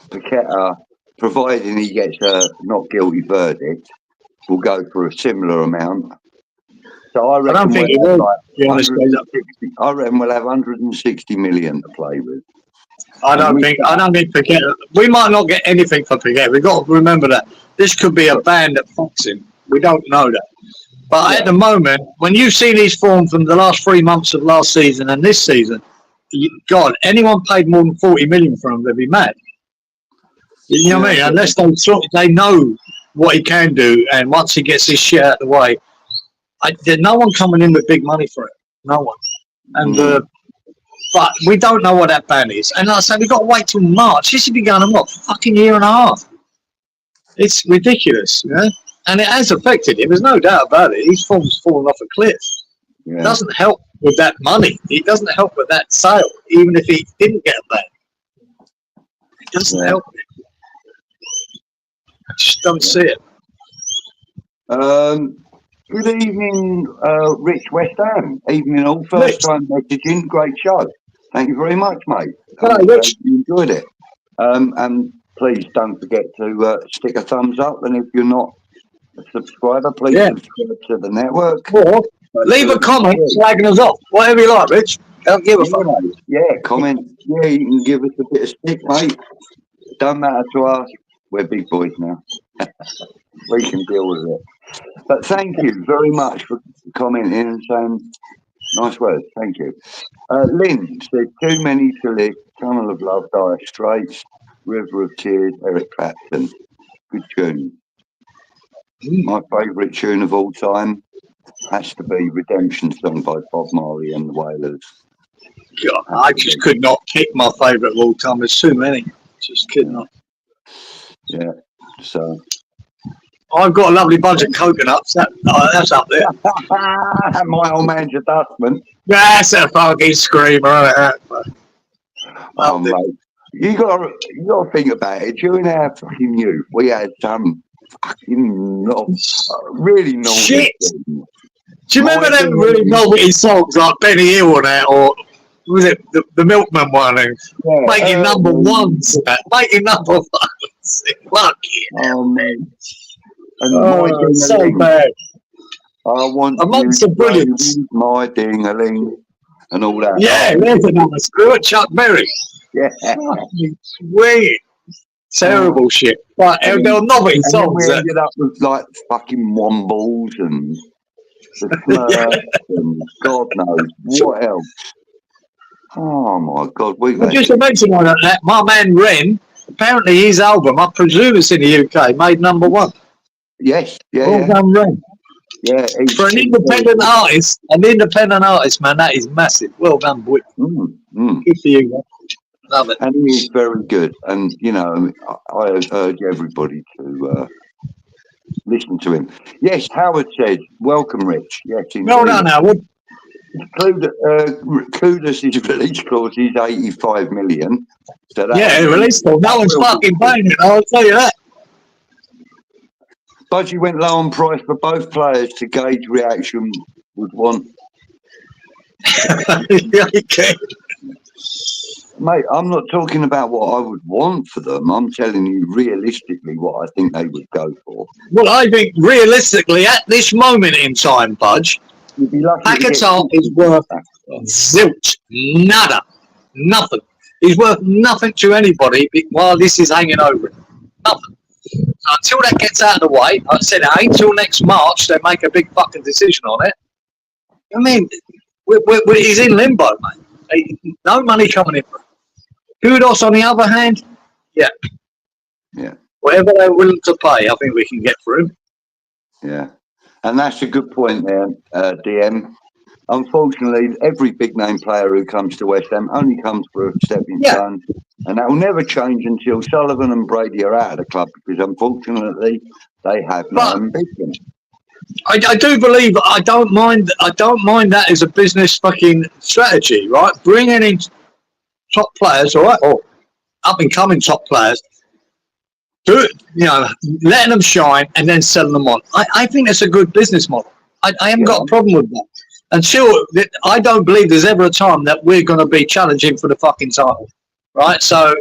Paqueta, providing he gets a not guilty verdict, will go for a similar amount. So I reckon I reckon we'll have 160 million to play with. I don't think Paqueta. We might not get anything for Paqueta. We've got to remember that this could be a band that fucks him. We don't know that. But at the moment, when you've seen his form from the last 3 months of last season and this season, God, anyone paid more than 40 million for him, they'd be mad. You know what I mean? Unless they know what he can do, and once he gets his shit out of the way, there's no one coming in with big money for it. No one. And but we don't know what that ban is. And like I say, we've got to wait till March. This has been going on, what, fucking year and a half? It's ridiculous, you know? And it has affected him. There's no doubt about it. His form's fallen off a cliff. Yeah. It doesn't help with that money. It doesn't help with that sale, even if he didn't get a ban. It doesn't help him. I just don't see it. Good evening, Rich West Ham. Evening all. First time messaging. Great show. Thank you very much, mate. Hello, Rich. You enjoyed it. And please don't forget to stick a thumbs up. And if you're not a subscriber, please subscribe to the network. Or leave a comment slagging us off. Whatever you like, Rich. Don't give a fuck. Yeah, comment. Yeah, you can give us a bit of stick, mate. Don't matter to us. We're big boys now. We can deal with it. But thank you very much for commenting and saying nice words. Thank you. Lynn said, too many to live. Tunnel of Love, Dire Straits, River of Tears, Eric Clapton. Good tune. My favourite tune of all time has to be Redemption Song by Bob Marley and the Wailers. God, I just could not pick my favourite of all time. There's too many. Just could not. Yeah, so... I've got a lovely bunch of coconuts. That's up there. My old man's a dustman. That's a fucking screamer. Oh, mate. You got to think about it. During our fucking youth, we had some fucking really novelty. Shit. Do you remember them really novelty songs like Benny Hill or that, or was it the Milkman one? Making number ones. Making number ones. Fuck yeah. Oh, man. And so bad. I want amongst the brilliance. My ding-a-ling and all that. Yeah, there's another screw it, Chuck Berry. Yeah. Sweet. Terrible shit. But there were novelty songs. We ended up with like fucking Wombles and the Smurfs and God knows what else. Oh my God. Just to mention one of that, my man Ren, apparently his album, I presume it's in the UK, made number one. Yes, yeah. Well done, Ren. Yeah. For an independent artist, man, that is massive. Well done, boy. Good for you, man. Love it. And he is very good. And, you know, I urge everybody to listen to him. Yes, Howard said, welcome, Rich. Yes, well done, Howard. Kudos' release clause is 85 million. So release clause. No one's fucking paying it, I'll tell you that. Budgie went low on price for both players to gauge reaction would want. Okay. Mate, I'm not talking about what I would want for them. I'm telling you realistically what I think they would go for. Well, I think realistically, at this moment in time, Budge, You'd be lucky to get Captaincy is 50 worth back. zilch, nada, nothing. He's worth nothing to anybody while this is hanging over him. Nothing. So until that gets out of the way, like I said, it ain't till next March they make a big fucking decision on it. I mean, he's in limbo, mate. No money coming in for him. Kudos, on the other hand, yeah. Whatever they're willing to pay, I think we can get for him. Yeah. And that's a good point there, DM. Unfortunately, every big name player who comes to West Ham only comes for a stepping stone, and that will never change until Sullivan and Brady are out of the club, because unfortunately they have no ambition. I do believe I don't mind that as a business fucking strategy, right? Bringing in top players, all right, or up and coming top players. Do it, letting them shine and then selling them on. I think that's a good business model. I haven't got a problem with that. Until I don't believe there's ever a time that we're going to be challenging for the fucking title, right? So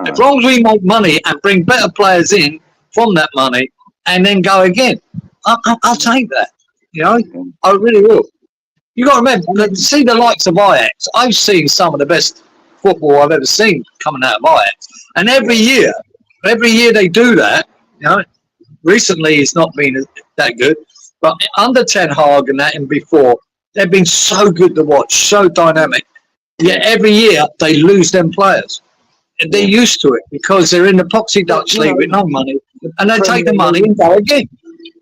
as long as we make money and bring better players in from that money and then go again, I'll take that. I really will. You got to remember, see the likes of Ajax. I've seen some of the best football I've ever seen coming out of Ajax, and every year they do that. Recently it's not been that good, but under Ten Hag and that and before, they've been so good to watch, so dynamic. Yet every year they lose them players. They're used to it because they're in the Poxy Dutch League with no money, and they take the money and go again.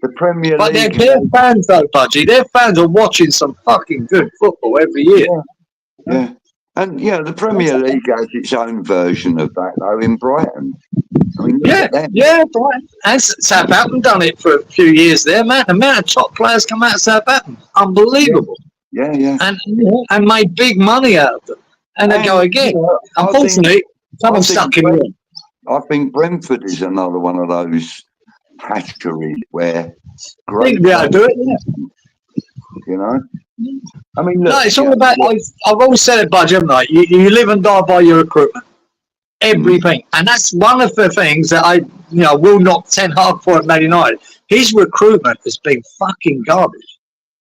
The Premier But League. their fans though, Budgie, their fans are watching some fucking good football every year. Yeah. And the Premier League has its own version of that though in Brighton. I mean, Brighton. And Southampton done it for a few years there, man. The amount of top players come out of Southampton, unbelievable. Yeah. And made big money out of them. And they go again. Unfortunately, someone's stuck in there. I think Brentford is another one of those hatcheries where I think we ought to do it, I mean, look, no, it's all about. I've always said it, Budge, haven't I? You live and die by your recruitment. Everything, and that's one of the things that I, will knock Ten Hag for at Man United. His recruitment has been fucking garbage.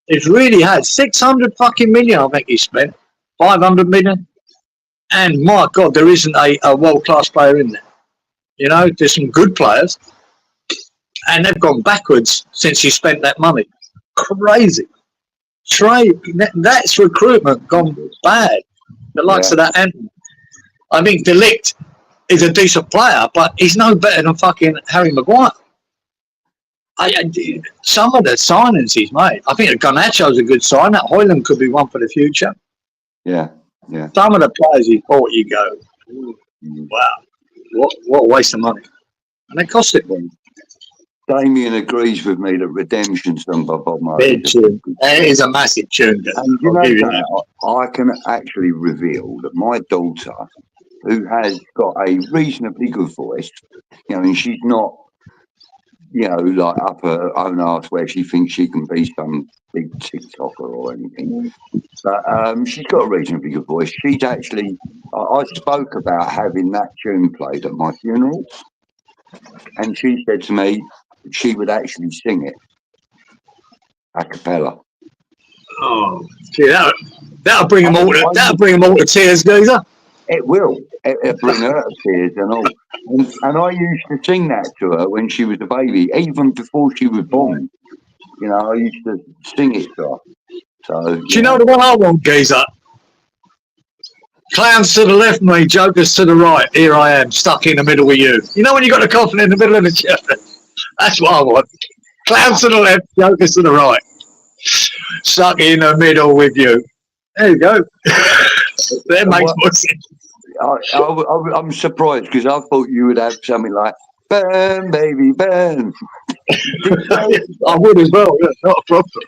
It really has. 600 fucking million, I think he spent. 500 million, and my God, there isn't a world class player in there. There's some good players, and they've gone backwards since he spent that money. Crazy. That's recruitment gone bad. The likes of that Anthony. I think De Ligt is a decent player, but he's no better than fucking Harry Maguire. Some of the signings he's made, I think Garnacho's a good sign. That Højlund could be one for the future. Yeah. Some of the players he bought, you go, wow, what a waste of money. And they cost it. Damien agrees with me that Redemption song by Bob Marley. Big tune. It is a massive tune. And I can actually reveal that my daughter, who has got a reasonably good voice, and she's not, like up her own arse where she thinks she can be some big TikToker or anything. But she's got a reasonably good voice. She's actually, I spoke about having that tune played at my funeral, and she said to me, she would actually sing it a cappella. Oh, gee, that'll bring them all. That'll bring them all to tears, Geezer. It will. It'll bring her to tears and all. And I used to sing that to her when she was a baby, even before she was born. I used to sing it to her. So, do you know the one I want, Geezer? Clowns to the left, me, jokers to the right. Here I am, stuck in the middle with you. You know when you got the coffin in the middle of the chair? That's what I want. Clowns to the left, jokers to the right. Stuck in the middle with you. There you go. That makes more sense. I'm surprised because I thought you would have something like "Burn, baby, burn." I would as well. Yeah, not a problem.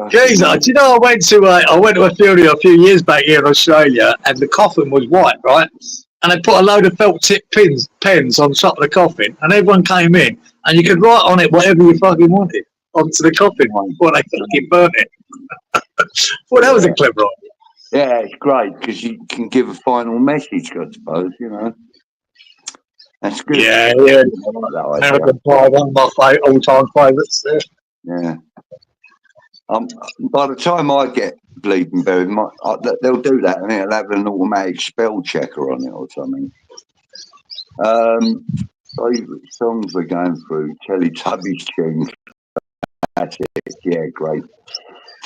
Geezer, do you know I went to a funeral a few years back here in Australia, and the coffin was white, right? And they put a load of felt tip pens on top of the coffin, and everyone came in, and you could write on it whatever you fucking wanted onto the coffin before they fucking burnt it. Well, that was a clever idea. Yeah, it's great because you can give a final message, I suppose, you know. That's good. Yeah, yeah. I like that idea. American Pie, one of my all-time favourites there. Yeah. By the time I get bleeding buried, they'll do that and it'll have an automatic spell checker on it or something. Favourite songs we're going through, Teletubbies tunes. That's it. Yeah, great.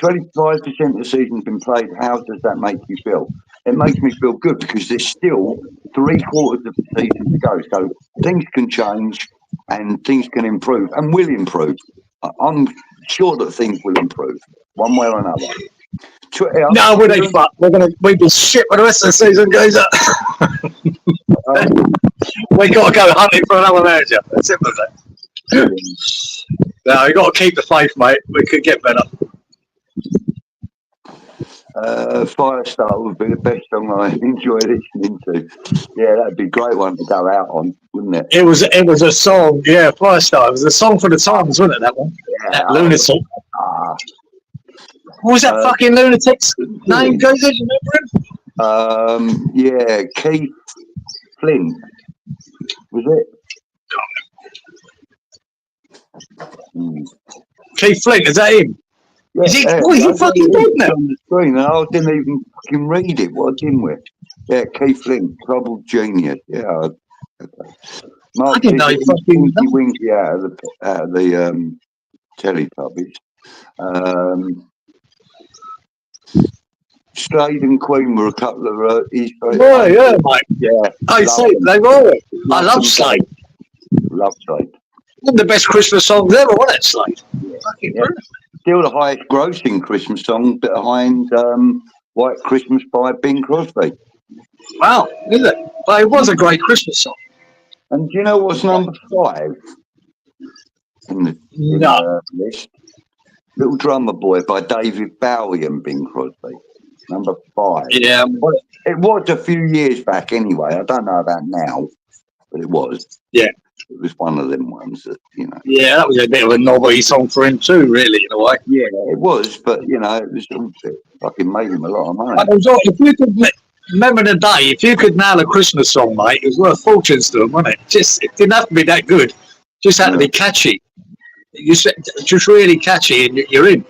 25% of the season's been played. How does that make you feel? It makes me feel good because there's still 3/4 of the season to go. So things can change and things can improve and will improve. I'm sure that things will improve one way or another. No, we ain't fuck. We'd be shit when the rest of the season goes up. We got to go hunting for another manager. As simple as that. No, you got to keep the faith, mate. We could get better. Firestar would be the best song I enjoy listening to. Yeah, that'd be a great one to go out on, wouldn't it? It was a song, yeah, Firestar. It was a song for the times, wasn't it, that one? Yeah, that lunatic. What was that fucking lunatic's name, Jose? Do you remember him? Yeah, Keith Flint. Was it? Keith Flint, is that him? Yeah, is he fucking dead now? On the screen, and I didn't even fucking read it. What didn't we? Yeah, Keith Flint, Troubled Genius. Yeah. Mark, I didn't know he fucking Winky out of the Teletubbies. Slade and Queen were a couple of yeah, mate. Yeah. I say they were. I love Slade. Love Slade. One of the best Christmas songs ever, wasn't it, Slade? Yeah. Yeah. Still the highest grossing Christmas song behind White Christmas by Bing Crosby. Wow, is it? But it was a great Christmas song. And do you know what's number 5 in the list? Little Drummer Boy by David Bowie and Bing Crosby. Number 5. Yeah. Well, it was a few years back anyway. I don't know about now, but it was. Yeah. It was one of them ones that, you know. Yeah, that was a bit of a novelty song for him too, really, in a way. Yeah, it was, but, you know, it was fucking made him a lot of money. If you could remember the day, if you could nail a Christmas song, mate, it was worth fortunes to them, wasn't it? It didn't have to be that good. It just had to be catchy. Just really catchy, and you're in.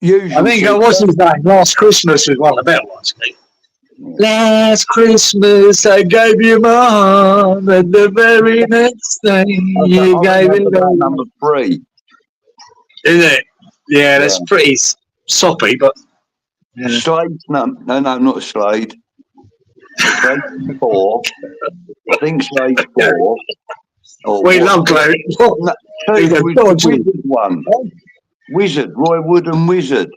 Usually, I think what's his name? Last Christmas was one of the better ones, mate. Last Christmas I gave you my heart, and the very next day you gave it all. Number 3. Is it? Yeah, that's pretty soppy, but. Yeah. Slade, no, not Slade. Slade 4. I think Slade 4. We love Clary. Wizard one. Wizard, Roy Wood and Wizard.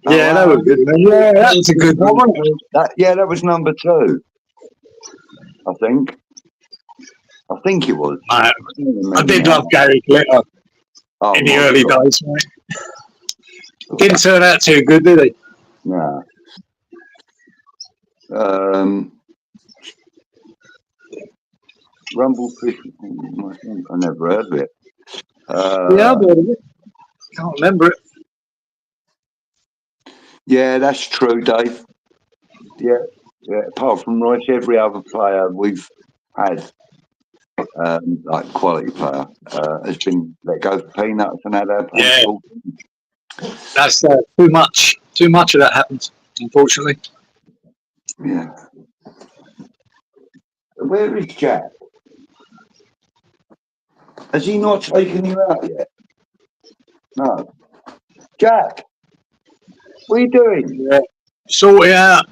Yeah, that was good. Yeah, that was a good one. That was number 2. I think it was. I did love Gary Glitter in the early days, mate. Didn't turn out too good, did he? Nah. Rumblefish. I never heard of it. Yeah, I've heard of it. Can't remember it. Yeah, that's true, Dave. Yeah. Apart from Royce, every other player we've had, like quality player, has been let go for peanuts and had our possible. Yeah. That's too much. Too much of that happens, unfortunately. Yeah. Where is Jack? Has he not taken you out yet? No. Jack, what are you doing? Yeah. Sort it out.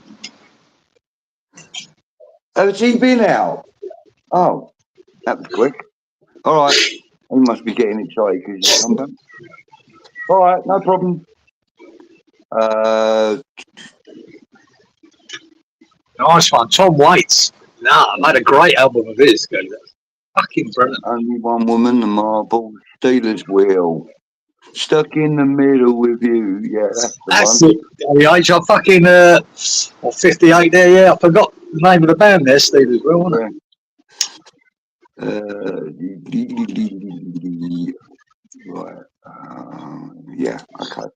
Has he been out? Oh, that was quick. All right. He must be getting excited because he's come back. All right, no problem. Nice one. Tom Waits. I made a great album of his. Fucking brilliant. Only One Woman, The Marble, Steelers Wheel. Stuck in the middle with you. Yeah, that's the one. It. The age of fucking 58 there, yeah. I forgot the name of the band there, Steelers Wheel, wasn't it? Right. Yeah, okay.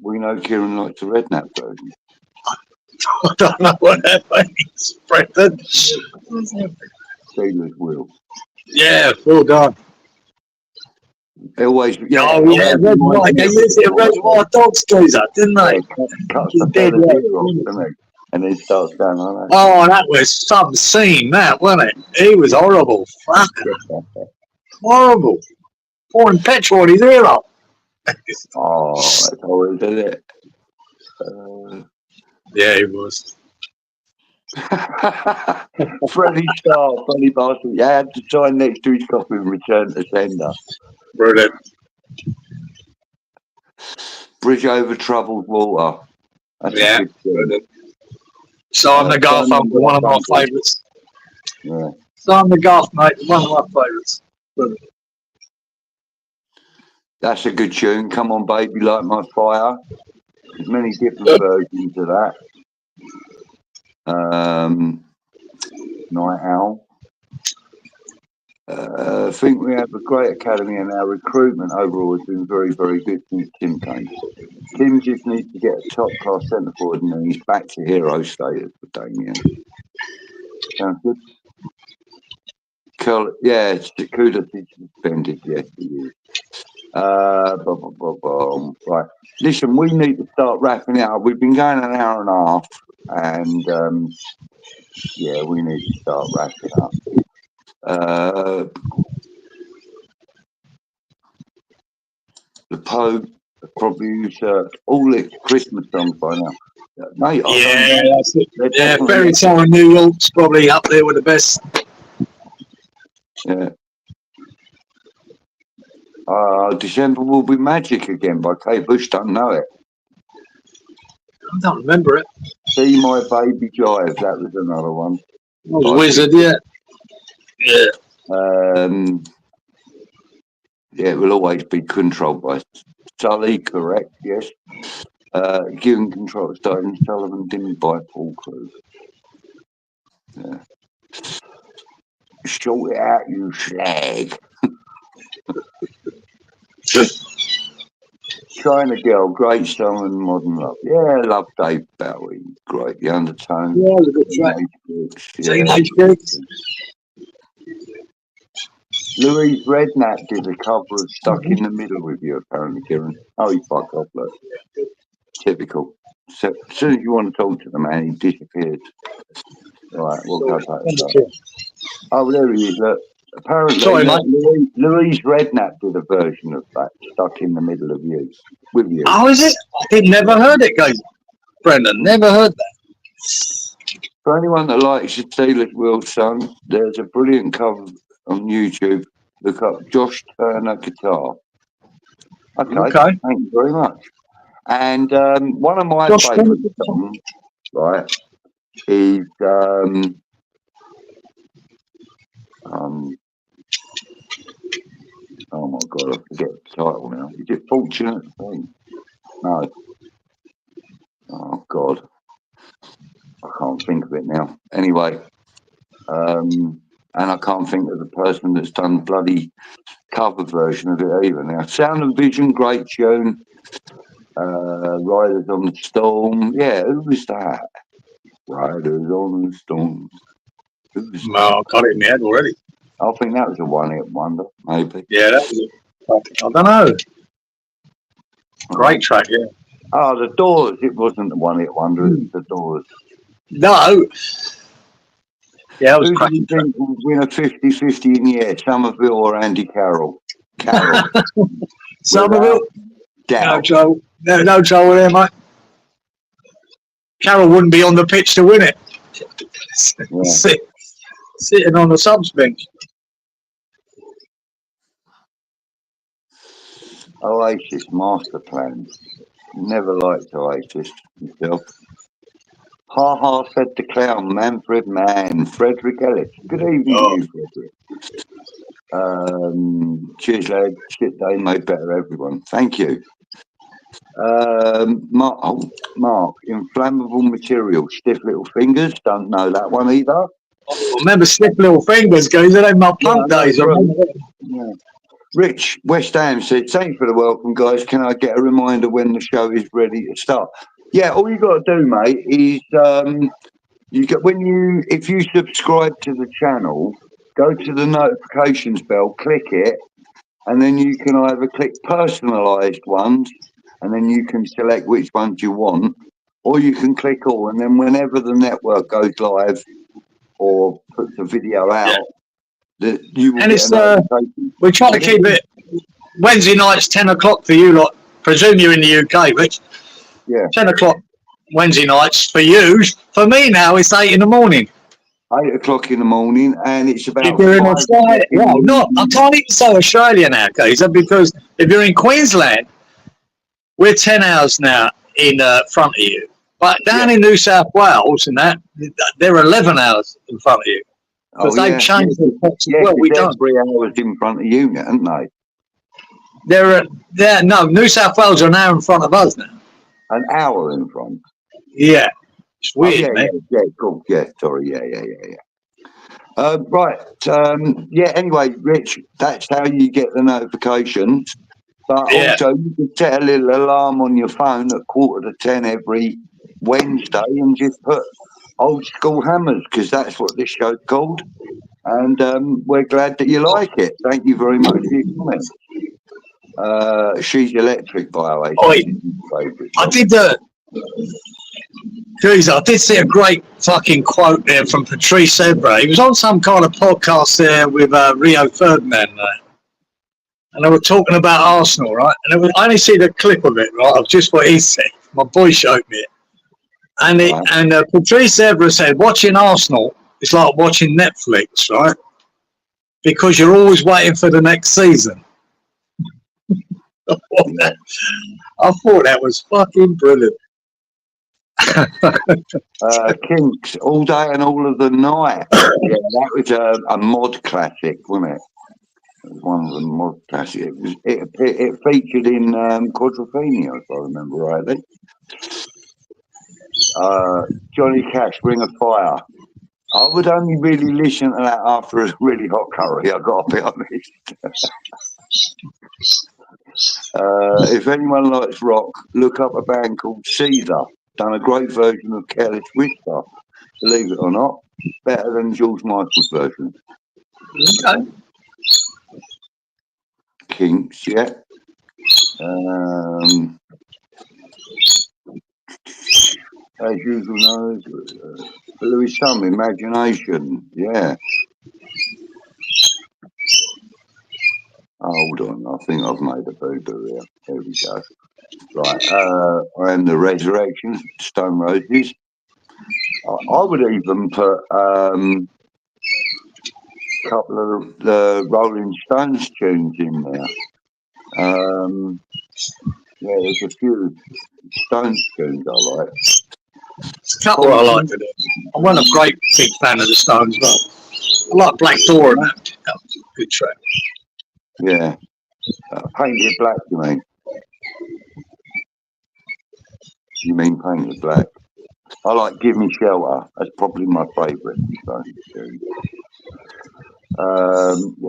We know Kieran likes the redknapp version. I don't know what that means, Brendan. Sailor's Will. Yeah, well done. They always, Red White. They used it Red White Dogs geezer, didn't they? Cuts the fella's ear off, doesn't he? And then starts going like that. Oh, that was some scene, that, wasn't it? He was horrible. Fucking horrible. Pouring petrol on his ear up. Oh, that's always, isn't it? Yeah, he was. Freddie Starr, funny bastard. Yeah, I had to sign next to his copy and return to sender. Brilliant. Bridge over troubled water. That's Yeah. brilliant. Simon the Garfunkel, one of my favourites. Yeah. Simon the Garf, mate, one of my favourites. Brilliant. That's a good tune. Come on, baby, light my fire. There's many different versions of that. Night Owl. I think we have a great academy, and our recruitment overall has been very, very good since Tim came. Tim just needs to get a top-class centre forward, and then he's back to hero status for Damien. Sounds good. Yeah, Kudos is suspended. Yes, he is. Right. Listen, we need to start wrapping it up. We've been going an hour and a half, and yeah, we need to start wrapping up. The Pope probably usurped all the Christmas songs by now. Mate, yeah, that's it. Yeah, Fairy Tale in New York's probably up there with the best. Yeah. December Will Be Magic again by Kate Bush. Don't know it. I don't remember it. See My Baby Jive. That was another one. Wizard, yeah. Yeah. Yeah, it will always be controlled by Sully, correct? Yes. Given control, starting Sullivan, dimmed by Paul Crew. Yeah. Short it out, you slag. China Girl, great song and modern love. Yeah, love Dave Bowie. Great. The Undertone. Yeah, it was a good track. Teenage Kicks. Louise Redknapp did a cover of Stuck in the Middle with You, apparently, Kieran. Oh, he fuck off, look. Typical. So, as soon as you want to talk to the man, he disappears. All right, we'll go back. Oh, there he is. Look. Apparently, sorry, Louise Redknapp did a version of that, Stuck in the Middle of You, with You. Oh, is it? I've never heard it, guys. Brendan, never heard that. For anyone that likes the Steelers Will song, there's a brilliant cover on YouTube. Look up Josh Turner Guitar. Okay. Thank you very much. And one of my favourite songs, right, is oh my God, I forget the title now. Is it Fortunate? No. Oh God, I can't think of it now. Anyway, and I can't think of the person that's done the bloody cover version of it either now. Sound and Vision, great tune. Riders on the Storm. Yeah, who was that? Riders on the Storm. No, I got it in my head already. I think that was a one-hit wonder, maybe. Yeah, that was I don't know. Great track, yeah. Oh, The Doors. It wasn't a one-hit wonder, it was The Doors. No. Yeah, it was Who do you think would win a 50-50 in the air, Somerville or Andy Carroll? Somerville? No trouble there, mate. Carroll wouldn't be on the pitch to win it. Yeah. Sitting on the subs bench. Oasis Master Plan. Never liked Oasis myself. Ha ha, said the clown. Manfred Mann. Frederick Ellis. Good evening, you, Frederick. Cheers, lad. Shit day made better, everyone. Thank you. Mark, Inflammable Material. Stiff Little Fingers. Don't know that one either. I remember Stiff Little Fingers, guys. They my punk days. Yeah. Rich West Ham said, "Thanks for the welcome, guys. Can I get a reminder when the show is ready to start?" Yeah, all you got to do, mate, is if you subscribe to the channel, go to the notifications bell, click it, and then you can either click personalised ones, and then you can select which ones you want, or you can click all, and then whenever the network goes live or puts a video out, that you will get a notification. We're trying to keep it Wednesday nights 10 o'clock for you lot. Presume you're in the UK, Rich. Yeah. 10 o'clock Wednesday nights for you. For me now, it's 8 in the morning. 8 o'clock in the morning, and it's about. If you're in Australia, I can't even say Australia now, Kaiser, because if you're in Queensland, we're 10 hours now in front of you. But down in New South Wales and that, they're 11 hours in front of you. Because they've changed the clocks as well. We don't. 3 hours in front of you, haven't they? No, New South Wales are an hour in front of us now. An hour in front. Yeah. It's weird, man. Yeah, cool. Yeah, sorry. Yeah. Right. Anyway, Rich, that's how you get the notifications. But also, you can set a little alarm on your phone at 9:45 every Wednesday and just put Old School Hammers, because that's what this show's called. And we're glad that you like it. Thank you very much for your comment. She's Electric, by the way. I did see a great fucking quote there from Patrice Evra. He was on some kind of podcast there with Rio Ferdinand, and they were talking about Arsenal, right? And I only see the clip of it, right, of just what he said. My boy showed me it. And Patrice Evra said, watching Arsenal is like watching Netflix, right? Because you're always waiting for the next season. I thought that was fucking brilliant. Kinks, All Day and All of the Night. Yeah, that was a mod classic, wasn't it? It was one of the mod classics. It featured in Quadrophenia, if I remember rightly. Johnny Cash, Ring of Fire. I would only really listen to that after a really hot curry, I've got to be honest. If anyone likes rock, look up a band called Caesar. Done a great version of Careless Whisper, believe it or not. Better than George Michael's version. Okay. Kinks, yeah. As usual, Louis Sum, Imagination, yeah. Hold on, I think I've made a boo-boo here. There we go. Right, I am the Resurrection, Stone Roses. I would even put a couple of the Rolling Stones tunes in there. Yeah, there's a few Stones tunes I like. There's a couple I like with it. I'm not a great big fan of the Stones, but I like Black Door and that. That was a good track. Yeah. Painted Black, you mean? You mean Painted Black? I like Give Me Shelter. That's probably my favourite.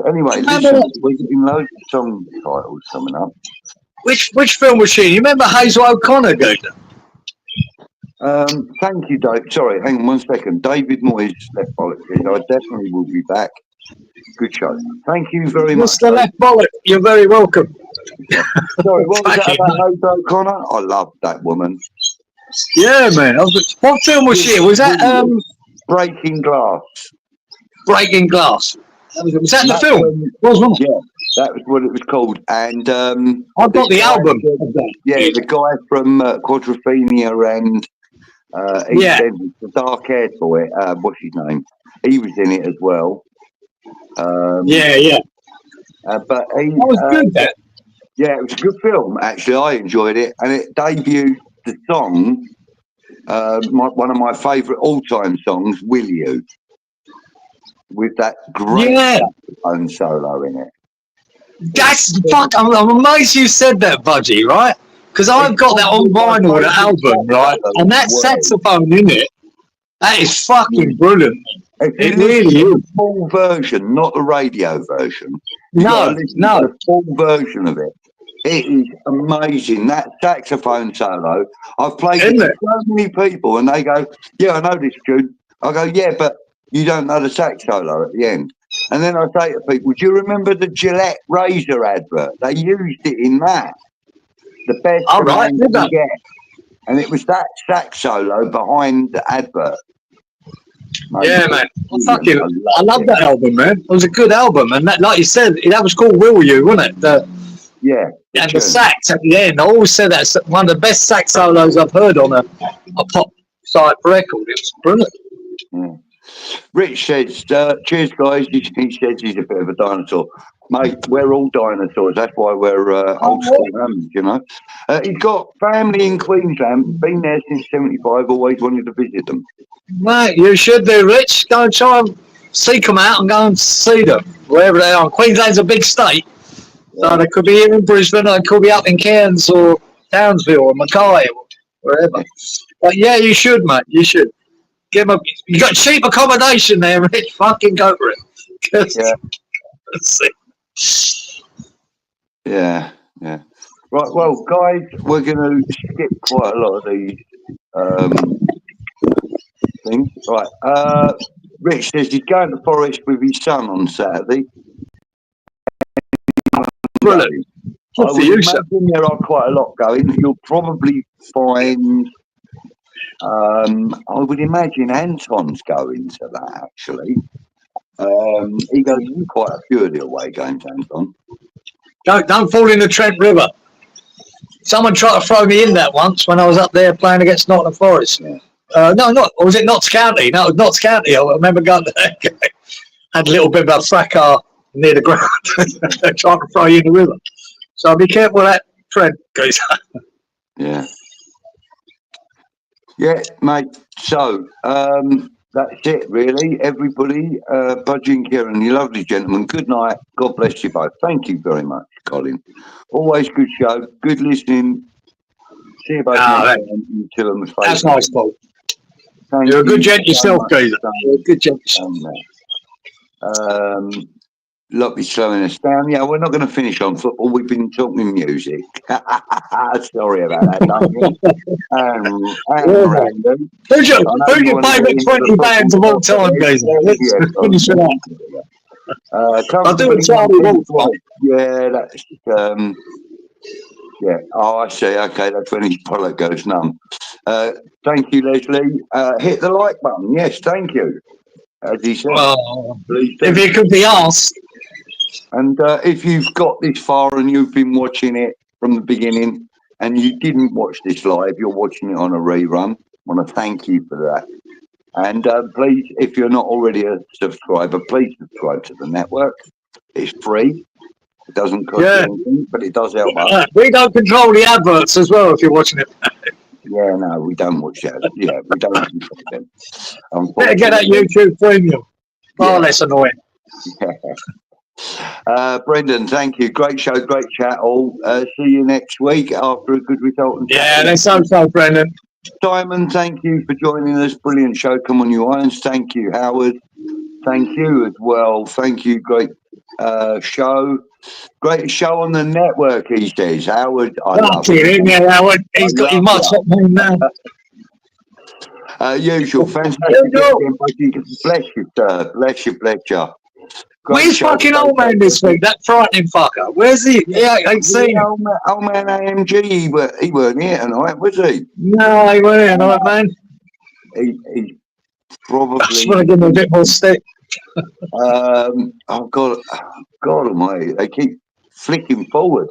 Anyway, listen, we're getting loads of song titles coming up. Which film was she? You remember Hazel O'Connor, Gooder? Thank you, Dave. Sorry, hang on 1 second. David Moyes, Left Bollock. I definitely will be back. Good show. Thank you very much. Mr. Left Bollock, you're very welcome. Sorry, what was that about Hazel O'Connor? I love that woman. Yeah, man. What film was she? Was that Breaking Glass? Breaking Glass. Was that the film? Yeah, that was what it was called. And I've got the album. Yeah, the guy from Quadrophenia and the dark-haired boy. What's his name? He was in it as well. But he that was good. That. Yeah, it was a good film. Actually, I enjoyed it, and it debuted the song. One of my favourite all-time songs, "Will You," with that great saxophone solo in it. That's I'm amazed you said that, Budgie. Right? Because I've got that on vinyl, the album, right? And that saxophone in it. That is fucking brilliant. If It you really listen to is. the full version, not the radio version, you got to No, listen no. to the full version of it. It is amazing. That saxophone solo, I've played it Isn't to it? so many people and they go, yeah, I know this tune. I go, yeah, but you don't know the sax solo at the end. And then I say to people, do you remember the Gillette razor advert? They used it in that. The best All a right, man did can that? get. And it was that sax solo behind the advert. Mate, Yeah, man. I loved love it. that album, man. It was a good album, and that, like you said, that was called "Will You," wasn't it? Yeah. And the sax at the end. I always said that's one of the best sax solos I've heard on a pop type record. It was brilliant. Yeah. Rich says, cheers, guys. He says he's a bit of a dinosaur. Mate, we're all dinosaurs. That's why we're old school hands, you know. He's got family in Queensland, been there since 75, always wanted to visit them. Right, you should do, Rich. Go and try and seek them out and go and see them, wherever they are. Queensland's a big state, so they could be here in Brisbane, or they could be up in Cairns or Townsville or Mackay or wherever. But yeah, you should, mate. You should. Give them you got cheap accommodation there, Rich. Fucking go for it. Yeah. Right, well, guys, we're going to skip quite a lot of these things. Right. Rich says he's going to Forest with his son on Saturday. Brilliant. I would imagine there are quite a lot going. You'll probably find, I would imagine Anton's going to that, actually. He goes to quite a few of the away games, Anton. Don't fall in the Trent River. Someone tried to throw me in that once when I was up there playing against Nottingham Forest. Yeah. Or was it Notts County? No, it was Notts County. I remember going to that game. Had a little bit of a fracas near the ground, trying to throw you in the river. So be careful of that Trent, guys. Yeah. Yeah, mate. So, that's it, really. Everybody, Budgie Cieran, you lovely gentlemen. Good night. God bless you both. Thank you very much, Colin. Always good show. Good listening. See you both next time. That's nice, Paul. You're a good gent yourself, Geezer. You're a good gent yourself. Lobby slowing us down. Yeah, we're not going to finish on football. We've been talking music. Sorry about that, Who's your favourite 20 bands of all time, Geezer? Let's finish with that. I'll do a Charlie Wolf. Yeah, that's yeah. Oh, I see. Okay, that's when his product goes numb. Thank you, Leslie. Hit the like button. Yes, thank you. As he said. If you could be asked. And if you've got this far and you've been watching it from the beginning and you didn't watch this live, you're watching it on a rerun, I want to thank you for that. And please, if you're not already a subscriber, please subscribe to the network. It's free. It doesn't cost you anything, but it does help us. We don't control the adverts as well if you're watching it. Yeah, no, we don't watch that. Yeah, we don't control them. Better get that YouTube premium. Far less annoying. Brendan, thank you. Great show, great chat all. See you next week after a good result. Let's hope so, Brendan. Simon, thank you for joining us. Brilliant show. Come on, you irons. Thank you, Howard. Thank you as well. Thank you. Great show. Great show on the network, he says. Howard, I love it. Howard. He's got his much up name now. Usual. Fantastic. Bless you, sir. Bless you, bless you. Where's fucking old man this week? That frightening fucker. Where's he? Yeah, I ain't seen him. Old man AMG, he weren't here tonight, was he? No, he weren't here tonight, man. He probably. I just want to give him a bit more stick. Oh God almighty, they keep flicking forward.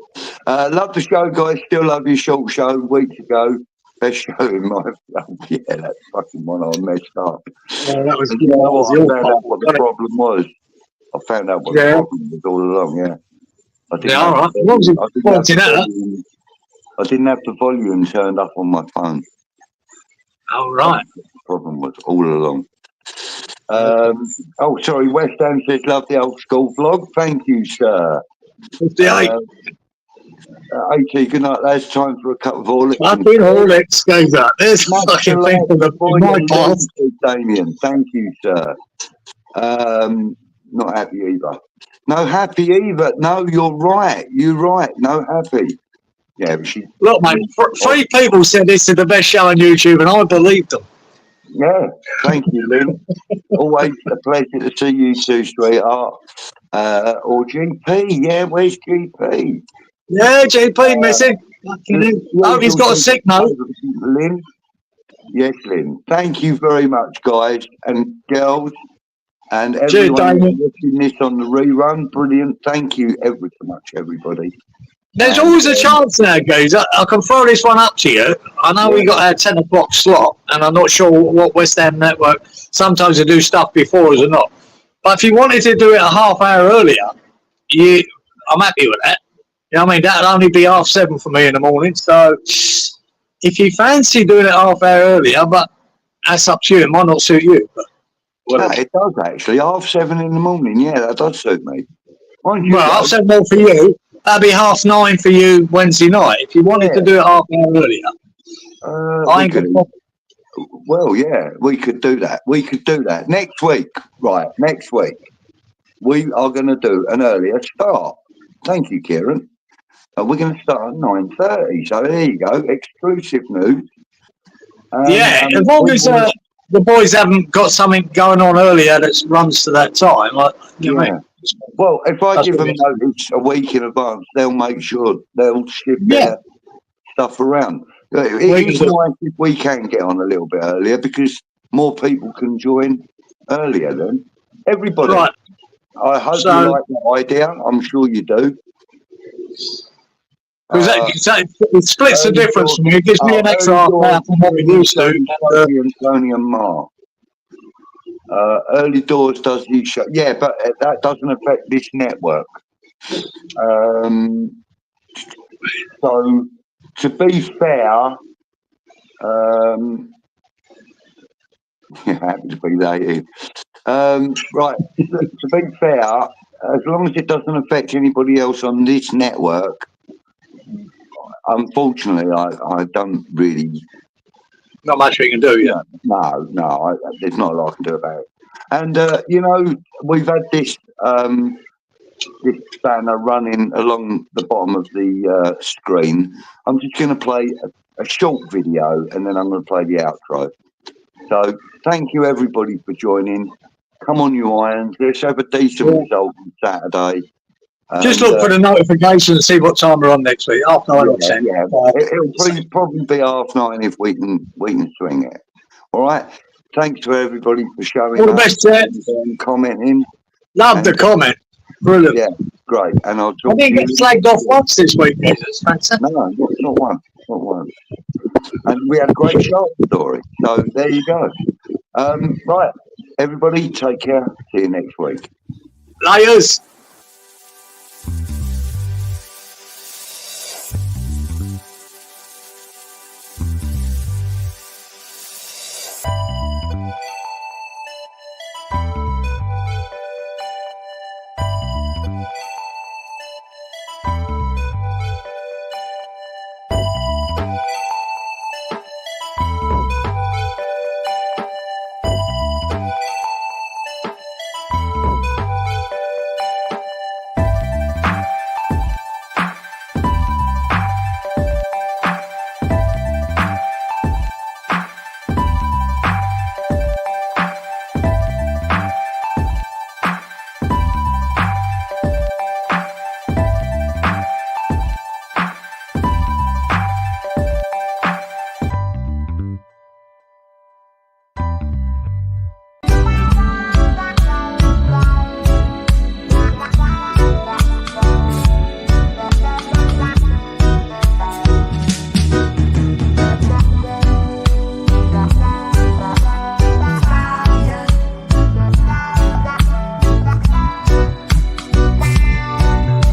Love the show, guys. Still love your short show weeks ago. Best show in my yeah, that fucking one I messed up. Yeah, that was I found out what the problem was. I found out what the problem was all along, yeah. I didn't have the volume turned up on my phone. All right. The problem was all along. Sorry, West Ham says, love the old school vlog. Thank you, sir. 58. AT, good night. That's time for a cup of Horlicks. Fucking Horlicks goes up. There's a fucking thing for the my past. Damien, thank you, sir. Not happy either. No happy either. No, you're right. You're right. No happy. Yeah, but she. Look, mate, 3 people said this is the best show on YouTube, and I believed them. Yeah, thank you, Lynn. Always a pleasure to see you too, sweetheart. Or GP, yeah, where's GP? Yeah, GP missing. Oh, he's got a sick note. Lynn? Yes, Lynn. Thank you very much, guys and girls, and everyone who's watching this on the rerun. Brilliant. Thank you ever so much, everybody. There's always a chance now, guys. I can throw this one up to you. I know we got our 10 o'clock slot, and I'm not sure what West Ham Network, sometimes they do stuff before us or not. But if you wanted to do it a half hour earlier, I'm happy with that. You know what I mean? That'll only be 7:30 for me in the morning. So if you fancy doing it half hour earlier, but that's up to you. It might not suit you. But no, it does actually. 7:30 in the morning. Yeah, that does suit me. Well, 7:30 for you. That'd be 9:30 for you Wednesday night. If you wanted to do it half hour earlier, well, yeah, we could do that. We could do that next week. Right, next week we are going to do an earlier start. Thank you, Kieran. We're going to start at 9:30. So there you go, exclusive news. Yeah, as long as the boys haven't got something going on earlier that runs to that time. You know what I mean? Well, if I give them notice a week in advance, they'll make sure they'll shift their stuff around. It's nice if we can get on a little bit earlier because more people can join earlier then. Everybody. Right. I hope you like that idea. I'm sure you do. It splits the difference for me. It gives me an extra half hour from what we used to. Tony and Mark. Early Doors does these shows. Yeah, but that doesn't affect this network. So, to be fair, happy to be there. Right, to be fair, as long as it doesn't affect anybody else on this network, unfortunately, I don't really. Not much we can do, yeah. No, there's not a lot I can do about it. And we've had this banner running along the bottom of the screen. I'm just going to play a short video, and then I'm going to play the outro. So thank you everybody for joining. Come on, you irons. Let's have a decent result on Saturday. Just look for the notification and see what time we're on next week. 9:30 or 10. Yeah, it'll probably be 9:30 if we can swing it. All right. Thanks to everybody for showing all the best, and commenting. Love the comment. Brilliant. Yeah, great. And I didn't get slagged off once this week. Fantastic. No, not one. And we had a great shark story. So there you go. Right. Everybody, take care. See you next week. Layers.